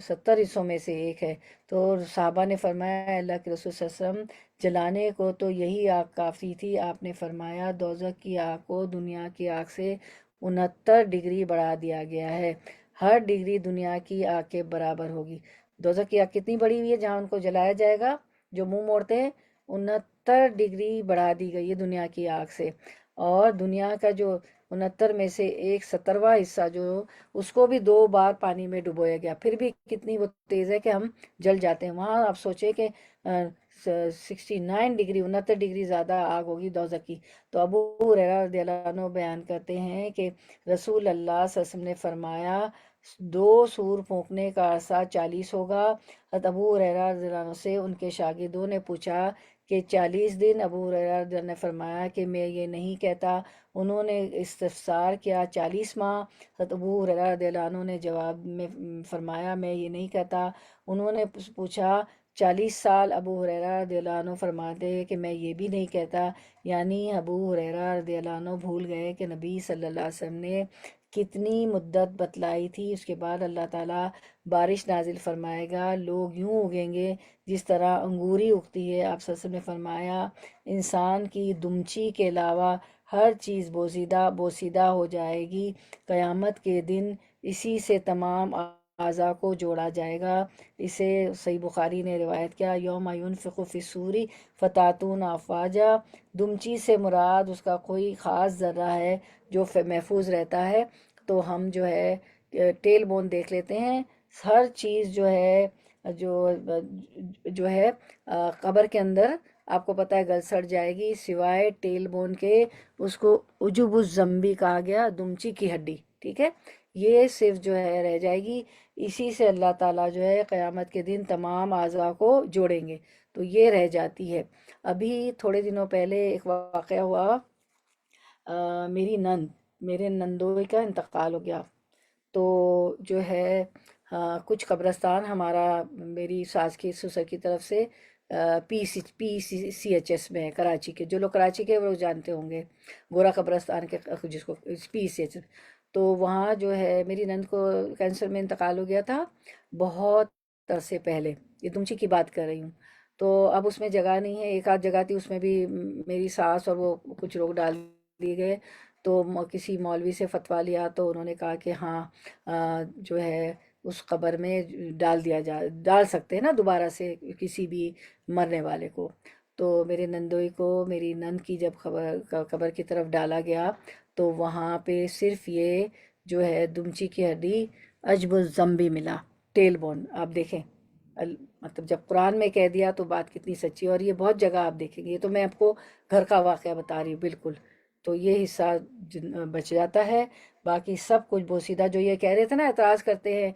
70 حصوں میں سے ایک ہے۔ تو صحابہ نے فرمایا اللہ کے رسول صلی اللہ علیہ وسلم جلانے کو تو یہی آگ کافی تھی، آپ نے فرمایا دوزخ کی آگ کو دنیا کی آگ سے 69 ڈگری بڑھا دیا گیا ہے، ہر ڈگری دنیا کی آگ کے برابر ہوگی۔ دوزخ کی آگ کتنی بڑی ہوئی ہے جہاں ان کو جلایا جائے گا جو منہ موڑتے ہیں؟ 69 ڈگری بڑھا دی گئی ہے دنیا کی آگ سے، اور دنیا کا جو 69 میں سے ایک 70واں حصہ جو اس کو بھی 2 بار پانی میں ڈبویا گیا، پھر بھی کتنی وہ تیز ہے کہ ہم جل جاتے ہیں۔ وہاں آپ سوچیں کہ 69 ڈگری 69 ڈگری زیادہ آگ ہوگی دوزخ کی۔ تو ابو ہریرہ رضی اللہ عنہ بیان کرتے ہیں کہ رسول اللہ صلی اللہ علیہ وسلم نے فرمایا 2 سور پھونکنے کا عرصہ 40 ہوگا۔ حضرت ابو ہریرہ رضی اللہ عنہ سے ان کے شاگردوں نے پوچھا کہ 40 دن؟ ابو ہریرہ رضی اللہ عنہ نے فرمایا کہ میں یہ نہیں کہتا۔ انہوں نے استفسار کیا 40 ماہ؟ حضرت ابو ہریرہ رضی اللہ عنہ نے جواب میں فرمایا میں یہ نہیں کہتا۔ انہوں نے پوچھا 40 سال؟ ابو ہریرہ رضی اللہ عنہ فرماتے کہ میں یہ بھی نہیں کہتا۔ یعنی ابو ہریرہ رضی اللہ عنہ بھول گئے کہ نبی صلی اللہ علیہ وسلم نے کتنی مدت بتلائی تھی۔ اس کے بعد اللہ تعالیٰ بارش نازل فرمائے گا، لوگ یوں اگیں گے جس طرح انگوری اگتی ہے۔ آپ صلی اللہ علیہ وسلم نے فرمایا انسان کی دمچی کے علاوہ ہر چیز بوسیدہ ہو جائے گی، قیامت کے دن اسی سے تمام اعضاء کو جوڑا جائے گا۔ اسے صحیح بخاری نے روایت کیا یوم ینفخ فی الصور فتاتون افواجا، دمچی سے مراد اس کا کوئی خاص ذرہ ہے جو محفوظ رہتا ہے۔ تو ہم جو ہے ٹیل بون دیکھ لیتے ہیں، ہر چیز جو ہے قبر کے اندر آپ کو پتہ ہے گل سڑ جائے گی سوائے ٹیل بون کے، اس کو عجب الزمبی کہا گیا، دمچی کی ہڈی، ٹھیک ہے؟ یہ صرف جو ہے رہ جائے گی، اسی سے اللہ تعالیٰ جو ہے قیامت کے دن تمام اعضاء کو جوڑیں گے، تو یہ رہ جاتی ہے۔ ابھی تھوڑے دنوں پہلے ایک واقعہ ہوا، میرے نندوئی کا انتقال ہو گیا، تو جو ہے کچھ قبرستان ہمارا میری ساس کی سسر کی طرف سے پی سی ایچ ایس میں ہے کراچی کے، جو لوگ کراچی کے وہ لوگ جانتے ہوں گے، گورا قبرستان کے جس کو پی سی ایچ، تو وہاں جو ہے میری نند کو کینسر میں انتقال ہو گیا تھا بہت عرصے پہلے، یہ دمچی کی بات کر رہی ہوں۔ تو اب اس میں جگہ نہیں ہے، ایک آدھ جگہ تھی اس میں بھی میری ساس اور وہ کچھ لوگ ڈال دیے گئے، تو کسی مولوی سے فتویٰ لیا تو انہوں نے کہا کہ ہاں جو ہے اس قبر میں ڈال سکتے ہیں نا دوبارہ سے کسی بھی مرنے والے کو۔ تو میرے نندوئی کو میری نند کی جب قبر کی طرف ڈالا گیا تو وہاں پہ صرف یہ جو ہے دمچی کی ہڈی عجب الزمبی ملا، ٹیل بون۔ آپ دیکھیں مطلب جب قرآن میں کہہ دیا تو بات کتنی سچی، اور یہ بہت جگہ آپ دیکھیں گے، یہ تو میں آپ کو گھر کا واقعہ بتا رہی ہوں بالکل۔ تو یہ حصہ بچ جاتا ہے، باقی سب کچھ بوسیدہ۔ جو یہ کہہ رہے تھے نا اعتراض کرتے ہیں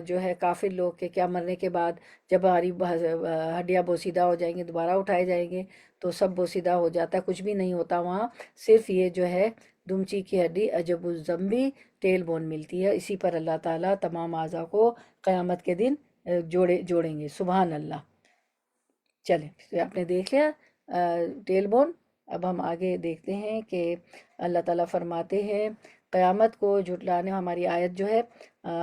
جو ہے کافر لوگ کہ کیا مرنے کے بعد جب ہماری ہڈیاں بوسیدہ ہو جائیں گی دوبارہ اٹھائے جائیں گے؟ تو سب بوسیدہ ہو جاتا ہے، کچھ بھی نہیں ہوتا وہاں، صرف یہ جو ہے دمچی کی ہڈی عجب الزمبی ٹیل بون ملتی ہے. اسی پر اللہ تعالیٰ تمام اعضاء کو قیامت کے دن جوڑیں گے. سبحان اللہ. چلیں آپ نے دیکھ لیا ٹیل بون. اب ہم آگے دیکھتے ہیں کہ اللہ تعالیٰ فرماتے ہیں قیامت کو جھٹلانے، ہماری آیت جو ہے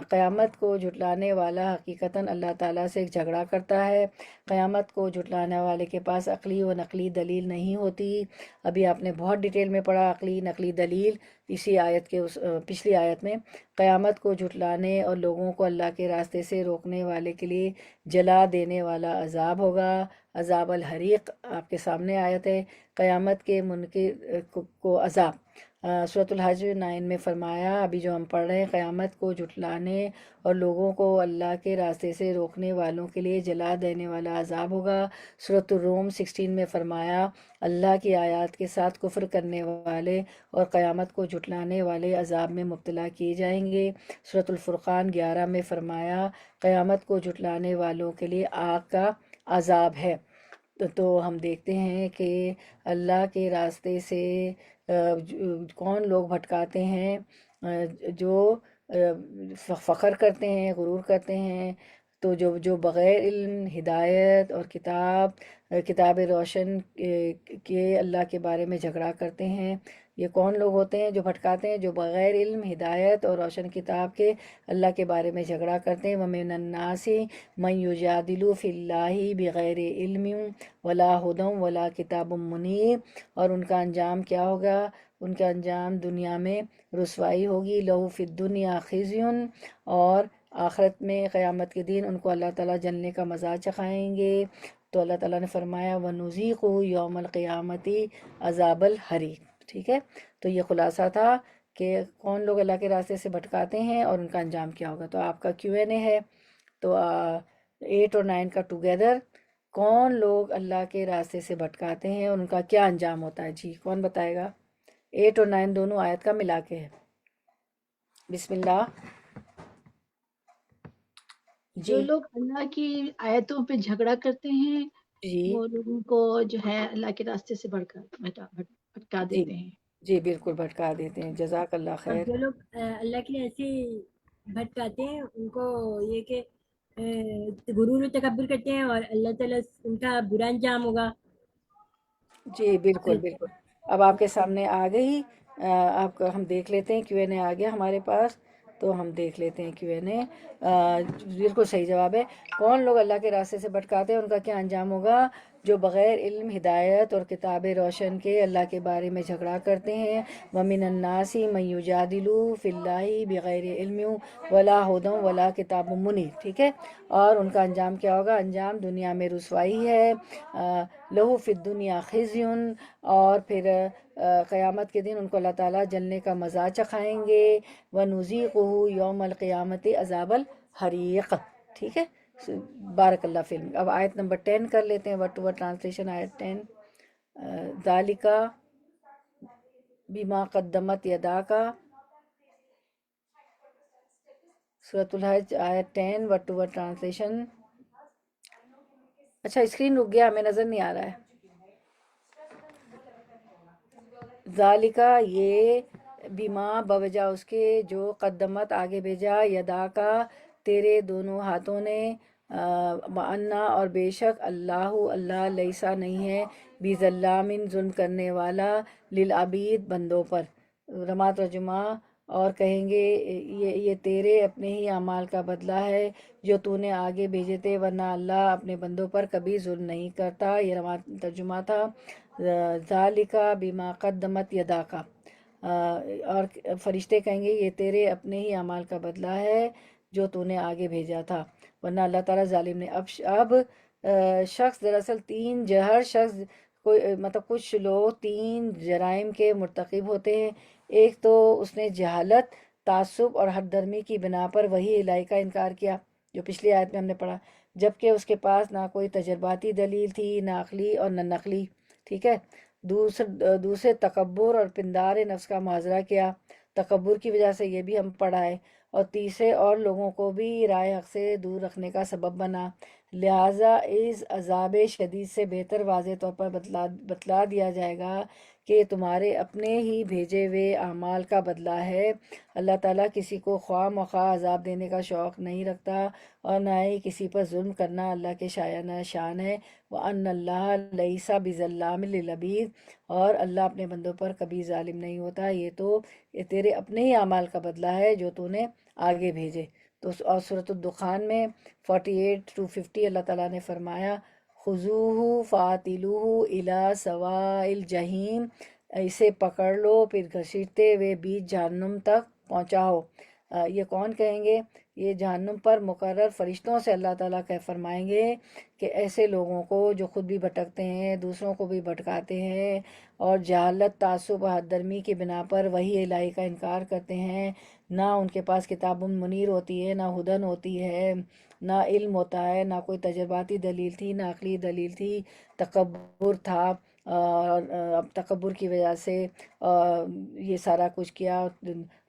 قیامت کو جھٹلانے والا حقیقتاً اللہ تعالیٰ سے ایک جھگڑا کرتا ہے. قیامت کو جھٹلانے والے کے پاس عقلی و نقلی دلیل نہیں ہوتی. ابھی آپ نے بہت ڈیٹیل میں پڑھا عقلی نقلی دلیل اسی آیت کے پچھلی آیت میں. قیامت کو جھٹلانے اور لوگوں کو اللہ کے راستے سے روکنے والے کے لیے جلا دینے والا عذاب ہوگا. عذاب الحریق آپ کے سامنے آیت ہے. قیامت کے منکر کو عذاب. سورۃ الحج 9 میں فرمایا ابھی جو ہم پڑھ رہے ہیں قیامت کو جھٹلانے اور لوگوں کو اللہ کے راستے سے روکنے والوں کے لیے جلا دینے والا عذاب ہوگا. سورۃ الروم 16 میں فرمایا اللہ کی آیات کے ساتھ کفر کرنے والے اور قیامت کو جھٹلانے والے عذاب میں مبتلا کیے جائیں گے. سورۃ الفرقان 11 میں فرمایا قیامت کو جھٹلانے والوں کے لیے آگ کا عذاب ہے. تو ہم دیکھتے ہیں کہ اللہ کے راستے سے کون لوگ بھٹکاتے ہیں، جو فخر کرتے ہیں، غرور کرتے ہیں. تو جو بغیر علم، ہدایت اور کتاب روشن کے اللہ کے بارے میں جھگڑا کرتے ہیں. یہ کون لوگ ہوتے ہیں جو بھٹکاتے ہیں؟ جو بغیر علم، ہدایت اور روشن کتاب کے اللہ کے بارے میں جھگڑا کرتے ہیں. وَمِنَ النَّاسِ مَن يُجَادِلُ فِي اللَّهِ بِغَيْرِ عِلْمٍ وَلَا هُدًى وَلَا كِتَابٌ مُنِيرٌ. اور ان کا انجام کیا ہوگا؟ ان کا انجام دنیا میں رسوائی ہوگی. لَهُ فِي الدُّنْيَا خِزْيٌ. اور آخرت میں قیامت کے دن ان کو اللہ تعالیٰ جلنے کا مزہ چکھائیں گے. تو اللہ تعالیٰ نے فرمایا وَنُذِيقُهُ يَوْمَ الْقِيَامَةِ عَذَابَ الْحَرِيقِ. ٹھیک ہے، تو یہ خلاصہ تھا کہ کون لوگ اللہ کے راستے سے بھٹکاتے ہیں اور ان کا انجام کیا ہوگا. تو آپ کا Q&A ہے. تو 8 اور 9 کا ٹوگیدر، کون لوگ اللہ کے راستے سے بھٹکاتے ہیں اور ان کا کیا انجام ہوتا ہے؟ جی کون بتائے گا؟ 8 اور 9 دونوں آیت کا ملا کے ہے. بسم اللہ. جو جی لوگ اللہ کی آیتوں پہ جھگڑا کرتے ہیں جی وہ لوگوں کو جو ہے اللہ کے راستے سے بھٹکا جی دیتے ہیں. جی بالکل بھٹکا دیتے ہیں. جزاک اللہ اور خیر. جو لوگ اللہ کے لیے ایسے بھٹکاتے ہیں ان کو یہ کہ غرور و تکبر کرتے ہیں اور اللہ تعالیٰ ان کا برا انجام ہوگا. جی بالکل بالکل. اب آپ کے سامنے آ گئی. آپ کا ہم دیکھ لیتے ہیں Q&A آ گیا ہمارے پاس، تو ہم دیکھ لیتے ہیں Q&A. بالکل صحیح جواب ہے. کون لوگ اللہ کے راستے سے بھٹکاتے ہیں ان کا کیا انجام ہوگا؟ جو بغیر علم، ہدایت اور کتاب روشن کے اللہ کے بارے میں جھگڑا کرتے ہیں. وَمِنَ النَّاسِ مَن يُجَادِلُ فِي اللَّهِ بِغَيْرِ عِلْمٍ وَلَا هُدًى وَلَا كِتَابٌ مُنِيرٌ. ٹھیک ہے، اور ان کا انجام کیا ہوگا؟ انجام دنیا میں رسوائی ہے. لہو فی الدنیا خزی. اور پھر قیامت کے دن ان کو اللہ تعالیٰ جلنے کا مزہ چکھائیں گے. وَنُذِيقُهُ يَوْمَ الْقِيَامَةِ عَذَابَ الْحَرِيقِ. ٹھیک ہے، بارک اللہ فی الم. اب آیت نمبر 10 کر لیتے ہیں. ورڈ ٹو ورڈ ٹرانسلیشن آیت 10. ذَلِكَ بِمَا قَدَّمَتْ يَدَاكَ. سورۃ الحج آیت 10 ورڈ ٹو ورڈ ٹرانسلیشن. اچھا اسکرین رک گیا، ہمیں نظر نہیں آ رہا ہے. ذالکا یہ، بیما بوجہ اس کے، جو قدمت آگے بھیجا، یدا کا تیرے دونوں ہاتھوں نے، وَأَنَّا اور بے شک اللہ لیسا نہیں ہے، بِظَلَّامٍ ظلم کرنے والا، للعبید بندوں پر. رما ترجمہ. اور کہیں گے یہ تیرے اپنے ہی اعمال کا بدلہ ہے جو تو نے آگے بھیجے تھے، ورنہ اللہ اپنے بندوں پر کبھی ظلم نہیں کرتا. یہ رما ترجمہ تھا. ذالکا بما قدمت یداکا. اور فرشتے کہیں گے یہ تیرے اپنے ہی اعمال کا بدلہ ہے جو تو نے آگے بھیجا تھا، ورنہ اللہ تعالیٰ ظالم نے. اب شخص دراصل ہر شخص مطلب کچھ لوگ 3 جرائم کے مرتکب ہوتے ہیں. ایک تو اس نے جہالت، تعصب اور حد درمی کی بنا پر وحی الہی کا انکار کیا، جو پچھلی آیت میں ہم نے پڑھا، جبکہ اس کے پاس نہ کوئی تجرباتی دلیل تھی، نہ عقلی اور نہ نقلی. ٹھیک ہے. دوسرے تکبر اور پندار نفس کا معاذرہ کیا، تکبر کی وجہ سے یہ بھی ہم پڑھا ہے. اور تیسرے اور لوگوں کو بھی رائے حق سے دور رکھنے کا سبب بنا. لہٰذا اس عذاب شدید سے بہتر واضح طور پر بتلا دیا جائے گا کہ تمہارے اپنے ہی بھیجے ہوئے اعمال کا بدلہ ہے۔ اللہ تعالیٰ کسی کو خواہ مخواہ عذاب دینے کا شوق نہیں رکھتا اور نہ ہی کسی پر ظلم کرنا اللہ کے شایانہ شان ہے۔ وَأَنَّ اللَّهَ لَيْسَ بِظَلَّامٍ لِّلْعَبِيدِ، اور اللہ اپنے بندوں پر کبھی ظالم نہیں ہوتا، یہ تیرے اپنے ہی اعمال کا بدلہ ہے جو تو نے آگے بھیجے۔ تو اور سورۃ الدخان میں 48-50 اللہ تعالیٰ نے فرمایا خُذُوهُ فَاعْتِلُوهُ إِلَىٰ سَوَاءِ الْجَحِيمِ، اسے پکڑ لو پھر گھسیٹتے ہوئے بیچ جہنم تک پہنچاؤ۔ یہ کون کہیں گے؟ یہ جہنم پر مقرر فرشتوں سے اللہ تعالیٰ فرمائیں گے کہ ایسے لوگوں کو جو خود بھی بھٹکتے ہیں، دوسروں کو بھی بھٹکاتے ہیں اور جہالت، تعصب، حد درمی کی بنا پر وحی الہی کا انکار کرتے ہیں، نہ ان کے پاس کتاب منیر ہوتی ہے، نہ ہدن ہوتی ہے، نہ علم ہوتا ہے، نہ کوئی تجرباتی دلیل تھی، نہ عقلی دلیل تھی، تکبر تھا، اور اب تکبر کی وجہ سے یہ سارا کچھ کیا،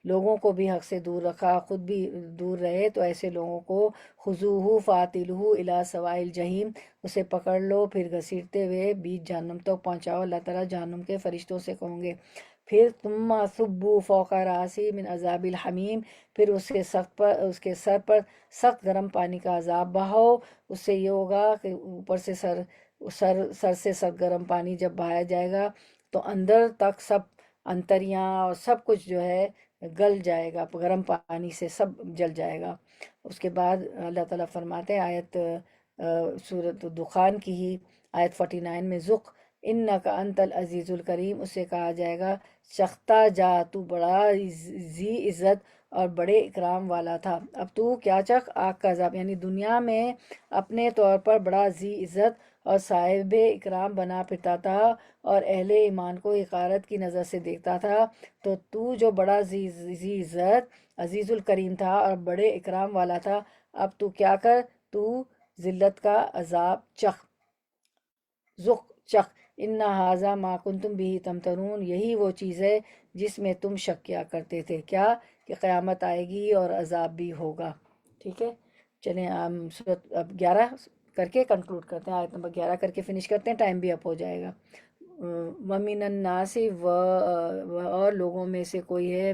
لوگوں کو بھی حق سے دور رکھا، خود بھی دور رہے۔ تو ایسے لوگوں کو خُذُوهُ فَاعْتِلُوهُ إِلَىٰ سَوَاءِ الْجَحِيمِ، اسے پکڑ لو پھر گھسیٹتے ہوئے بیچ جہنم تک پہنچاؤ۔ اللہ تعالیٰ جہنم کے فرشتوں سے کہوں گے پھر ثُمَّ صُبُّوا فَوْقَ رَأْسِهِ مِنْ عَذَابِ الْحَمِيمِ، پھر اس کے سر پر سخت گرم پانی کا عذاب بہاؤ۔ اس سے یہ ہوگا کہ اوپر سے سر سے سخت گرم پانی جب بہایا جائے گا تو اندر تک سب انتریاں اور سب کچھ جو ہے گل جائے گا، گرم پانی سے سب جل جائے گا۔ اس کے بعد اللہ تعالیٰ فرماتے ہیں آیت سورۃ دخان کی ہی آیت 49 میں ذُقْ اِنَّکَ أَنْتَ الْعَزِیزُ الْکریم، اس سے کہا جائے گا چختا جا، تو بڑا ذی عزت اور بڑے اکرام والا تھا، اب تو کیا چکھ آگ کا عذاب، یعنی دنیا میں اپنے طور پر بڑا ذی عزت اور صاحب اکرام بنا پھرتا تھا اور اہل ایمان کو حقارت کی نظر سے دیکھتا تھا، تو جو بڑا ذی عزت عزیز الکریم تھا اور بڑے اکرام والا تھا، اب تو کیا کر، تو ذلت کا عذاب چکھ، ذُقْ چکھ، اِنَّ هَٰذَا مَا كُنتُم بِهِ تَمْتَرُونَ، یہی وہ چیز ہے جس میں تم شک کیا کرتے تھے، کیا کہ قیامت آئے گی اور عذاب بھی ہوگا۔ ٹھیک ہے، چلیں ہم اب 11 کر کے کنکلوڈ کرتے ہیں، آیت نمبر 11 کر کے فنش کرتے ہیں، ٹائم بھی اپ ہو جائے گا۔ وَمِنَ النَّاسِ، اور لوگوں میں سے کوئی ہے،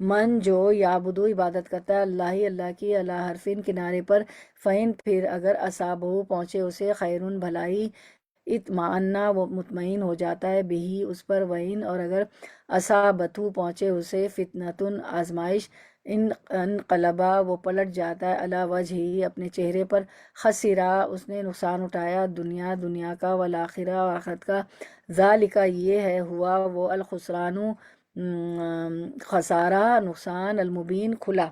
من جو یعبدو عبادت کرتا ہے اللہ کی، علی حرفین کنارے پر، فَإِن پھر اگر اصابہ پہنچے اسے خیرن بھلائی، اطمئنا وہ مطمئن ہو جاتا ہے، بہی اس پر، وَإِن اور اگر اصابتہ پہنچے اسے فتنتن آزمائش، انقلبا وہ پلٹ جاتا ہے، علی وجہہ اپنے چہرے پر، خسرا اس نے نقصان اٹھایا، دنیا کا، والآخرہ اور آخرت کا، ذالک یہ ہے، ہوا وہ، الخسران خسارہ، نقصان، المبین کھلا۔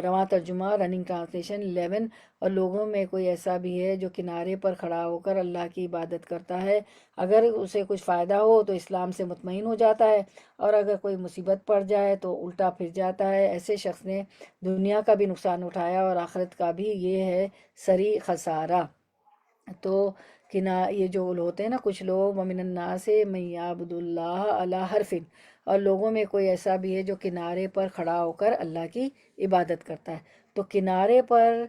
رواں ترجمہ رننگ ٹرانسلیشن 11، اور لوگوں میں کوئی ایسا بھی ہے جو کنارے پر کھڑا ہو کر اللہ کی عبادت کرتا ہے، اگر اسے کچھ فائدہ ہو تو اسلام سے مطمئن ہو جاتا ہے اور اگر کوئی مصیبت پڑ جائے تو الٹا پھر جاتا ہے، ایسے شخص نے دنیا کا بھی نقصان اٹھایا اور آخرت کا بھی، یہ ہے سری خسارہ۔ تو یہ جو ہوتے ہیں نا کچھ لوگ، وَمِنَ النَّاسِ مَن یعبد اللہ علی حرف، اور لوگوں میں کوئی ایسا بھی ہے جو کنارے پر کھڑا ہو کر اللہ کی عبادت کرتا ہے۔ تو کنارے پر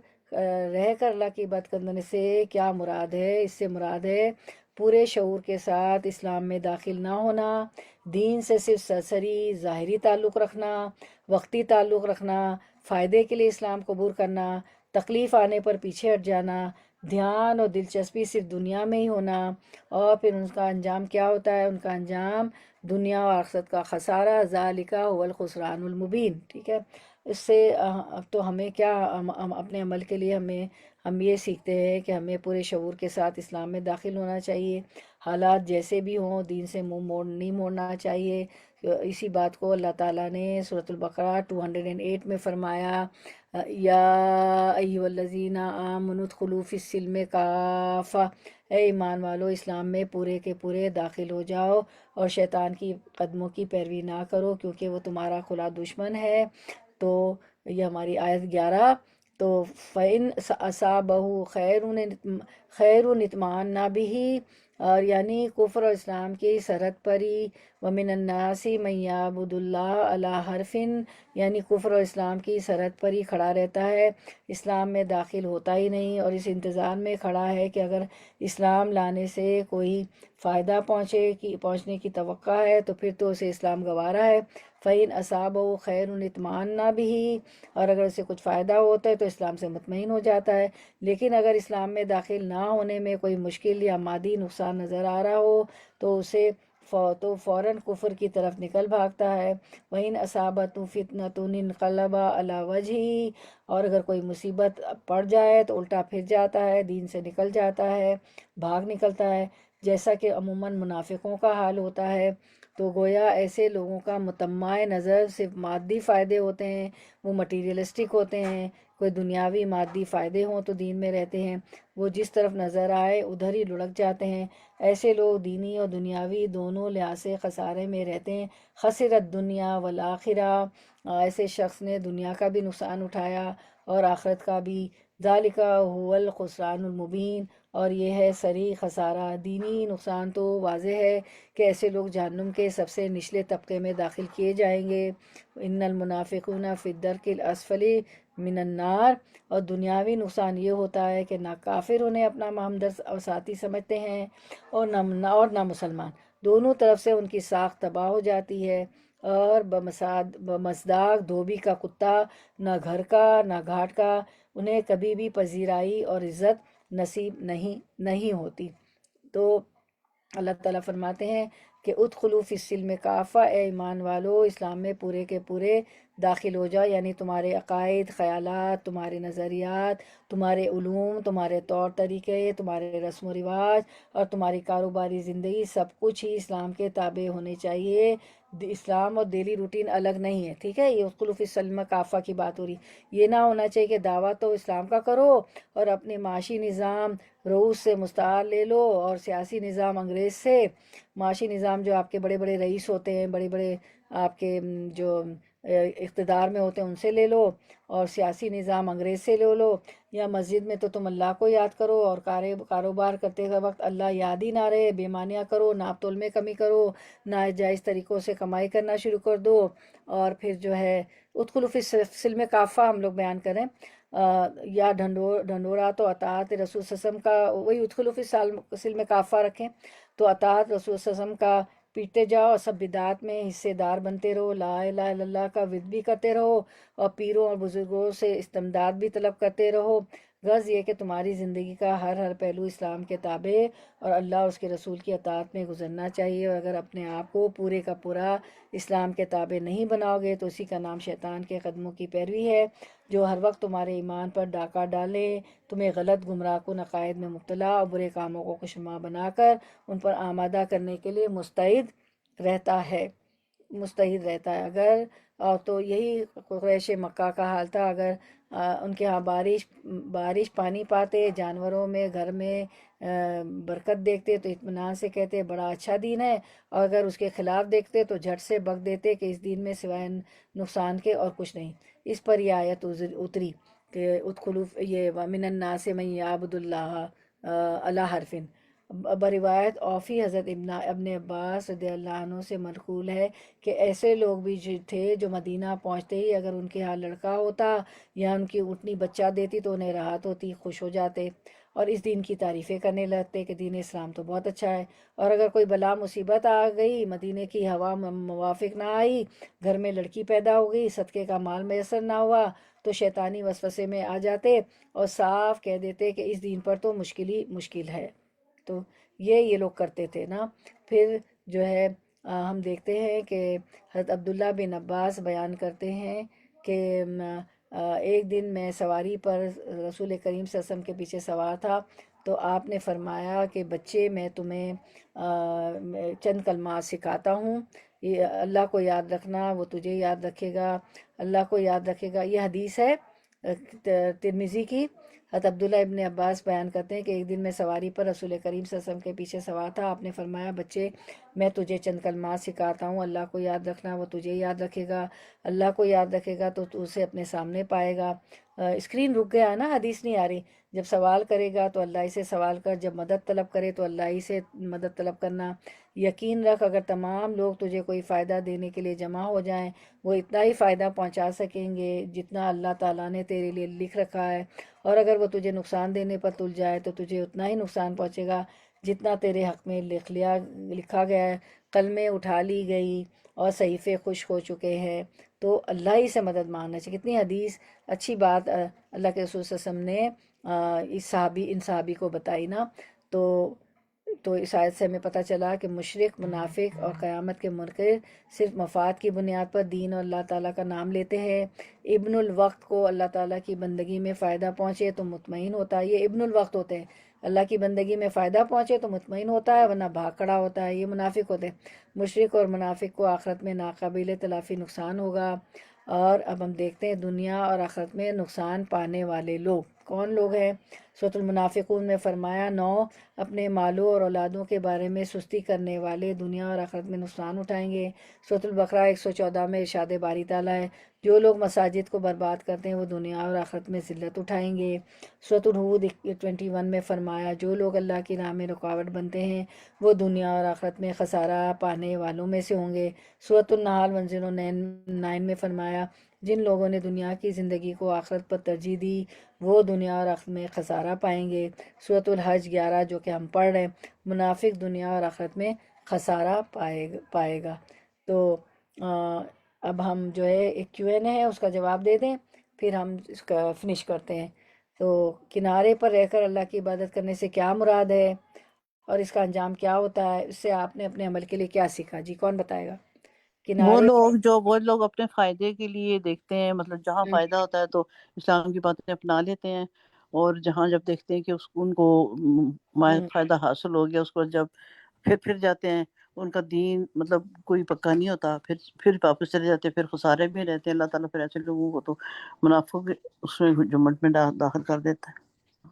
رہ کر اللہ کی عبادت کرنے سے کیا مراد ہے؟ اس سے مراد ہے پورے شعور کے ساتھ اسلام میں داخل نہ ہونا، دین سے صرف سرسری ظاہری تعلق رکھنا، وقتی تعلق رکھنا، فائدے کے لیے اسلام قبول کرنا، تکلیف آنے پر پیچھے ہٹ جانا، دھیان اور دلچسپی صرف دنیا میں ہی ہونا، اور پھر ان کا انجام کیا ہوتا ہے؟ ان کا انجام دنیا اور آخرت کا خسارہ، ذالک هو الخسران المبین۔ ٹھیک ہے، اس سے اب تو ہمیں کیا، اپنے عمل کے لیے ہم یہ سیکھتے ہیں کہ ہمیں پورے شعور کے ساتھ اسلام میں داخل ہونا چاہیے، حالات جیسے بھی ہوں دین سے منہ نہیں موڑنا چاہیے۔ اسی بات کو اللہ تعالیٰ نے سورۃ البقرہ 208 میں فرمایا، یا ایھا الذین آمنوا ادخلوا فی السلم کافہ، اے ایمان والو اسلام میں پورے کے پورے داخل ہو جاؤ اور شیطان کی قدموں کی پیروی نہ کرو کیونکہ وہ تمہارا کھلا دشمن ہے۔ تو یہ ہماری آیت 11۔ تو فَإِنْ أَصَابَهُ خَيْرٌ اطْمَأَنَّ بِهِ، اور یعنی کفر اور اسلام کی سرحد پر ہی ومن الناس من یعبد اللہ علی حرف، یعنی کفر اور اسلام کی سرحد پر ہی کھڑا رہتا ہے، اسلام میں داخل ہوتا ہی نہیں، اور اس انتظار میں کھڑا ہے کہ اگر اسلام لانے سے کوئی فائدہ پہنچنے کی توقع ہے تو پھر تو اسے اسلام گوارا ہے۔ فَإِنْ أَصَابَهُ خَيْرٌ اطمأنَّ بِهِ، اور اگر اسے کچھ فائدہ ہوتا ہے تو اسلام سے مطمئن ہو جاتا ہے، لیکن اگر اسلام میں داخل نہ ہونے میں کوئی مشکل یا مادی نقصان نظر آ رہا ہو تو اسے فوراً کفر کی طرف نکل بھاگتا ہے۔ وَإِنْ أَصَابَتْهُ فِتْنَةٌ انقلب عَلَى وَجْهِهِ، اور اگر کوئی مصیبت پڑ جائے تو الٹا پھر جاتا ہے، دین سے نکل جاتا ہے، بھاگ نکلتا ہے، جیسا کہ عموماً منافقوں کا حال ہوتا ہے۔ تو گویا ایسے لوگوں کا مطمع نظر صرف مادی فائدے ہوتے ہیں، وہ مٹیریلسٹک ہوتے ہیں، کوئی دنیاوی مادی فائدے ہوں تو دین میں رہتے ہیں، وہ جس طرف نظر آئے ادھر ہی لڑک جاتے ہیں۔ ایسے لوگ دینی اور دنیاوی دونوں لحاظ سے خسارے میں رہتے ہیں۔ خسرت دنیا والآخرہ، ایسے شخص نے دنیا کا بھی نقصان اٹھایا اور آخرت کا بھی۔ ذالک هو الخسران المبین، اور یہ ہے صریح خسارہ۔ دینی نقصان تو واضح ہے کہ ایسے لوگ جہنم کے سب سے نچلے طبقے میں داخل کیے جائیں گے۔ ان المنافقون فی الدرک الاسفل من النار، اور دنیاوی نقصان یہ ہوتا ہے کہ نہ کافر انہیں اپنا ہمدرد اور ساتھی سمجھتے ہیں اور نہ مسلمان، دونوں طرف سے ان کی ساکھ تباہ ہو جاتی ہے، اور بمصداق دھوبی کا کتا، نہ گھر کا نہ گھاٹ کا، انہیں کبھی بھی پذیرائی اور عزت نصیب نہیں ہوتی۔ تو اللہ تعالیٰ فرماتے ہیں کہ ادخلوا فی السلم کافہ، اے ایمان والو اسلام میں پورے کے پورے داخل ہو جاؤ، یعنی تمہارے عقائد، خیالات، تمہارے نظریات، تمہارے علوم، تمہارے طور طریقے، تمہارے رسم و رواج اور تمہاری کاروباری زندگی، سب کچھ ہی اسلام کے تابع ہونے چاہیے۔ اسلام اور ڈیلی روٹین الگ نہیں ہے، ٹھیک ہے؟ یہ ادخلوا فی السلم کافہ کی بات ہو رہی، یہ نہ ہونا چاہیے کہ دعویٰ تو اسلام کا کرو اور اپنے معاشی نظام روس سے مستعار لے لو اور سیاسی نظام انگریز سے، معاشی نظام جو آپ کے بڑے بڑے رئیس ہوتے ہیں، بڑے بڑے آپ کے جو اقتدار میں ہوتے ہیں ان سے لے لو، اور سیاسی نظام انگریز سے لے لو، یا مسجد میں تو تم اللہ کو یاد کرو اور کاروبار کرتے وقت اللہ یاد ہی نہ رہے، بیمانیاں کرو، ناپ تول میں کمی کرو، ناجائز طریقوں سے کمائی کرنا شروع کر دو، اور پھر جو ہے ادخلوا فی السلم کافہ ہم لوگ بیان کریں، یا ڈھنڈورا تو اطاعت رسول صلی اللہ علیہ وسلم کا، وہی ادخلوا فی السلم کافہ رکھیں تو اطاعت رسول صلی اللہ علیہ وسلم کا پیٹتے جاؤ، اور سب بدعات میں حصے دار بنتے رہو، لا الہ الا اللہ کا ورد بھی کرتے رہو، اور پیروں اور بزرگوں سے استمداد بھی طلب کرتے رہو۔ غرض یہ کہ تمہاری زندگی کا ہر پہلو اسلام کے تابع اور اللہ اور اس کے رسول کی اطاعت میں گزرنا چاہیے، اور اگر اپنے آپ کو پورے کا پورا اسلام کے تابع نہیں بناؤ گے تو اسی کا نام شیطان کے قدموں کی پیروی ہے، جو ہر وقت تمہارے ایمان پر ڈاکہ ڈالے، تمہیں غلط گمراہ کن عقائد میں مبتلا اور برے کاموں کو خوشنما بنا کر ان پر آمادہ کرنے کے لیے مستعد رہتا ہے۔ اگر تو یہی قریش مکہ کا حال تھا، اگر ان کے ہاں بارش پانی پاتے، جانوروں میں گھر میں برکت دیکھتے تو اطمینان سے کہتے بڑا اچھا دین ہے، اور اگر اس کے خلاف دیکھتے تو جھٹ سے بک دیتے کہ اس دین میں سوائے نقصان کے اور کچھ نہیں۔ اس پر یہ آیت اتری کہ ادخلوا، یہ ومن الناس من یعبد اللہ علی حرف، بروایت اوفی حضرت ابن عباس رضی اللہ عنہ سے منقول ہے کہ ایسے لوگ بھی تھے جو مدینہ پہنچتے ہی اگر ان کے ہاں لڑکا ہوتا یا ان کی اونٹنی بچہ دیتی تو انہیں راحت ہوتی، خوش ہو جاتے اور اس دین کی تعریفیں کرنے لگتے کہ دین اسلام تو بہت اچھا ہے، اور اگر کوئی بلا مصیبت آ گئی، مدینے کی ہوا موافق نہ آئی، گھر میں لڑکی پیدا ہو گئی، صدقے کا مال میسر نہ ہوا تو شیطانی وسوسے میں آ جاتے اور صاف کہہ دیتے کہ اس دین پر تو مشکل ہی مشکل ہے۔ تو یہ لوگ کرتے تھے نا۔ پھر جو ہے ہم دیکھتے ہیں کہ حضرت عبداللہ بن عباس بیان کرتے ہیں کہ ایک دن میں سواری پر رسول کریم صلی اللہ علیہ وسلم کے پیچھے سوار تھا تو آپ نے فرمایا کہ بچے میں تمہیں چند کلمات سکھاتا ہوں، یہ اللہ کو یاد رکھنا، وہ تجھے یاد رکھے گا، اللہ کو یاد رکھے گا۔ یہ حدیث ہے ترمذی کی۔ حضرت عبداللہ ابن عباس بیان کرتے ہیں کہ ایک دن میں سواری پر رسول کریم صلی اللہ علیہ وسلم کے پیچھے سوار تھا، آپ نے فرمایا بچے میں تجھے چند کلمات سکھاتا ہوں، اللہ کو یاد رکھنا، وہ تجھے یاد رکھے گا، اللہ کو یاد رکھے گا تو تو اسے اپنے سامنے پائے گا۔ اسکرین رک گیا ہے نا، حدیث نہیں آ رہی، جب سوال کرے گا تو اللہ ہی سے سوال کر، جب مدد طلب کرے تو اللہ ہی سے مدد طلب کرنا۔ یقین رکھ اگر تمام لوگ تجھے کوئی فائدہ دینے کے لیے جمع ہو جائیں، وہ اتنا ہی فائدہ پہنچا سکیں گے جتنا اللہ تعالیٰ نے تیرے لیے لکھ رکھا ہے، اور اگر وہ تجھے نقصان دینے پر تل جائے تو تجھے اتنا ہی نقصان پہنچے گا جتنا تیرے حق میں لکھا گیا ہے۔ قلمیں اٹھا لی گئی اور صحیفے خشک ہو چکے ہیں، تو اللہ ہی سے مدد مانگنا چاہیے۔ کتنی حدیث اچھی بات اللہ کے رسول صلی اللہ علیہ وسلم نے ان صحابی کو بتائی نا۔ تو اس آیت سے ہمیں پتہ چلا کہ مشرک، منافق اور قیامت کے منکر صرف مفاد کی بنیاد پر دین اور اللہ تعالیٰ کا نام لیتے ہیں۔ ابن الوقت کو اللہ تعالیٰ کی بندگی میں فائدہ پہنچے تو مطمئن ہوتا ہے، یہ ابن الوقت ہوتے ہیں، اللہ کی بندگی میں فائدہ پہنچے تو مطمئن ہوتا ہے ورنہ بھاگ کھڑا ہوتا ہے، یہ منافق ہوتے ہیں۔ مشرک اور منافق کو آخرت میں ناقابل تلافی نقصان ہوگا۔ اور اب ہم دیکھتے ہیں دنیا اور آخرت میں نقصان پانے والے لوگ کون لوگ ہیں۔ سورۃ المنافقون میں فرمایا 9 اپنے مالوں اور اولادوں کے بارے میں سستی کرنے والے دنیا اور آخرت میں نقصان اٹھائیں گے۔ سورۃ البقرہ 114 میں ارشاد باری تعالیٰ ہے جو لوگ مساجد کو برباد کرتے ہیں وہ دنیا اور آخرت میں ذلت اٹھائیں گے۔ سورۃ الہود 21 میں فرمایا جو لوگ اللہ کی راہ میں رکاوٹ بنتے ہیں وہ دنیا اور آخرت میں خسارہ پانے والوں میں سے ہوں گے۔ سورۃ النحل 109 میں فرمایا جن لوگوں نے دنیا کی زندگی کو آخرت پر ترجیح دی وہ دنیا اور آخرت میں خسارہ پائیں گے۔ سورۃ الحج 11 جو کہ ہم پڑھ رہے ہیں، منافق دنیا اور آخرت میں خسارہ پائے گا۔ تو اب ہم جو ہے ایک Q&A ہے اس کا جواب دے دیں، پھر ہم اس کا فنش کرتے ہیں۔ تو کنارے پر رہ کر اللہ کی عبادت کرنے سے کیا مراد ہے اور اس کا انجام کیا ہوتا ہے، اس سے آپ نے اپنے عمل کے لیے کیا سیکھا؟ جی کون بتائے گا؟ کنارے وہ لوگ اپنے فائدے کے لیے دیکھتے ہیں، مطلب جہاں فائدہ ہوتا ہے تو اسلام کی باتیں اپنا لیتے ہیں، اور جہاں جب دیکھتے ہیں کہ ان کو فائدہ حاصل ہو گیا اس کو جب پھر جاتے ہیں، ان کا دین مطلب کوئی پکا نہیں ہوتا، پھر واپس چلے جاتے ہیں، پھر خسارے میں رہتے ہیں۔ اللہ تعالیٰ پھر ایسے لوگوں کو تو منافق اس میں جمٹ میں داخل کر دیتا ہے۔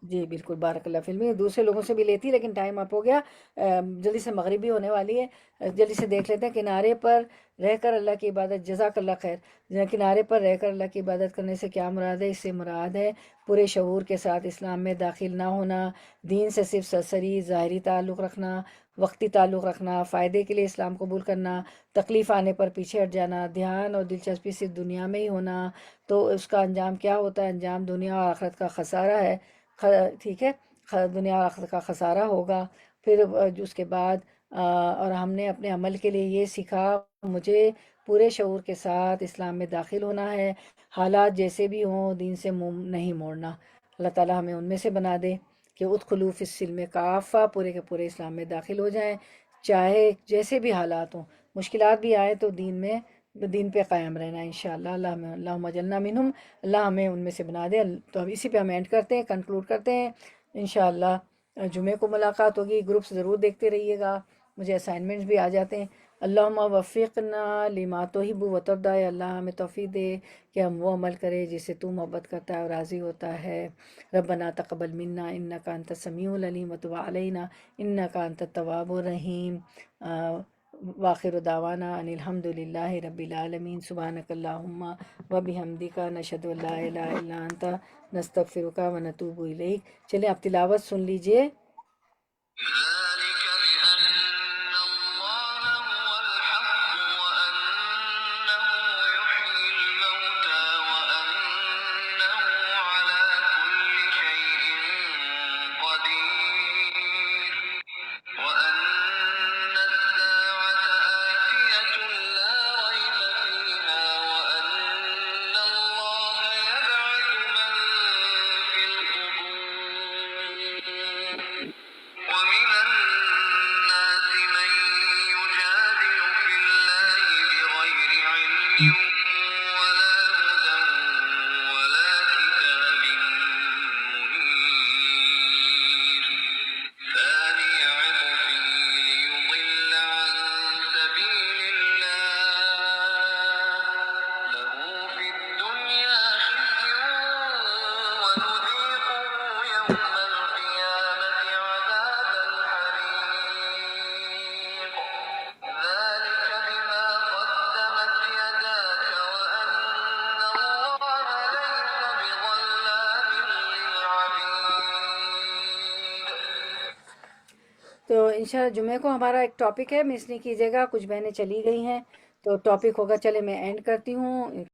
جی بالکل، بارک اللہ فی المی۔ دوسرے لوگوں سے بھی لیتی لیکن ٹائم اپ ہو گیا، جلدی سے مغربی ہونے والی ہے، جلدی سے دیکھ لیتے ہیں۔ کنارے پر رہ کر اللہ کی عبادت، جزاک اللہ خیر، کنارے پر رہ کر اللہ کی عبادت کرنے سے کیا مراد ہے؟ اس سے مراد ہے پورے شعور کے ساتھ اسلام میں داخل نہ ہونا، دین سے صرف سرسری ظاہری تعلق رکھنا، وقتی تعلق رکھنا، فائدے کے لیے اسلام قبول کرنا، تکلیف آنے پر پیچھے ہٹ جانا، دھیان اور دلچسپی صرف دنیا میں ہی ہونا۔ تو اس کا انجام کیا ہوتا ہے؟ انجام دنیا اور آخرت کا خسارہ ہے، ٹھیک ہے، دنیا اور آخرت کا خسارہ ہوگا۔ پھر اس کے بعد اور ہم نے اپنے عمل کے لیے یہ سیکھا مجھے پورے شعور کے ساتھ اسلام میں داخل ہونا ہے، حالات جیسے بھی ہوں دین سے منہ نہیں موڑنا۔ اللہ تعالیٰ ہمیں ان میں سے بنا دے کہ ادخلوا فی السلم کافہ، پورے کے پورے اسلام میں داخل ہو جائیں، چاہے جیسے بھی حالات ہوں، مشکلات بھی آئیں تو دین پہ قائم رہنا انشاءاللہ۔ اللہم اجعلنا منہم، اللہ ہمیں ان میں سے بنا دے۔ تو اب اسی پہ ہم اینڈ کرتے ہیں، کنکلوڈ کرتے ہیں۔ انشاءاللہ جمعے کو ملاقات ہوگی، گروپس ضرور دیکھتے رہیے گا، مجھے اسائنمنٹس بھی آ جاتے ہیں۔ اللہم وفقنا لما تحب وترضى، اللہ ہمیں توفیق دے کہ ہم وہ عمل کریں جس سے تو محبت کرتا ہے اور راضی ہوتا ہے۔ ربنا تقبل منا انک انت السمیع العلیم وتب علینا انک انت التواب الرحیم۔ وآخر دعوانا ان الحمد للہ رب العالمین۔ سبحانک اللہم وبحمدک، نشہد ان لا الہ الا انت، نستغفرک ونتوب الیک۔ چلیں آپ تلاوت سن لیجئے۔ ذلك بأن الله هو الحق وأنه يحيي الموتى وأنه على كل شيء قدير وأن الساعة آتية لا ريب فيها وأن الله يبعث من في القبور ومن انشاءاللہ جمعے کو ہمارا ایک ٹاپک ہے، مس نہیں کیجیے گا، کچھ بہنیں چلی گئی ہیں تو ٹاپک ہوگا، چلے میں اینڈ کرتی ہوں۔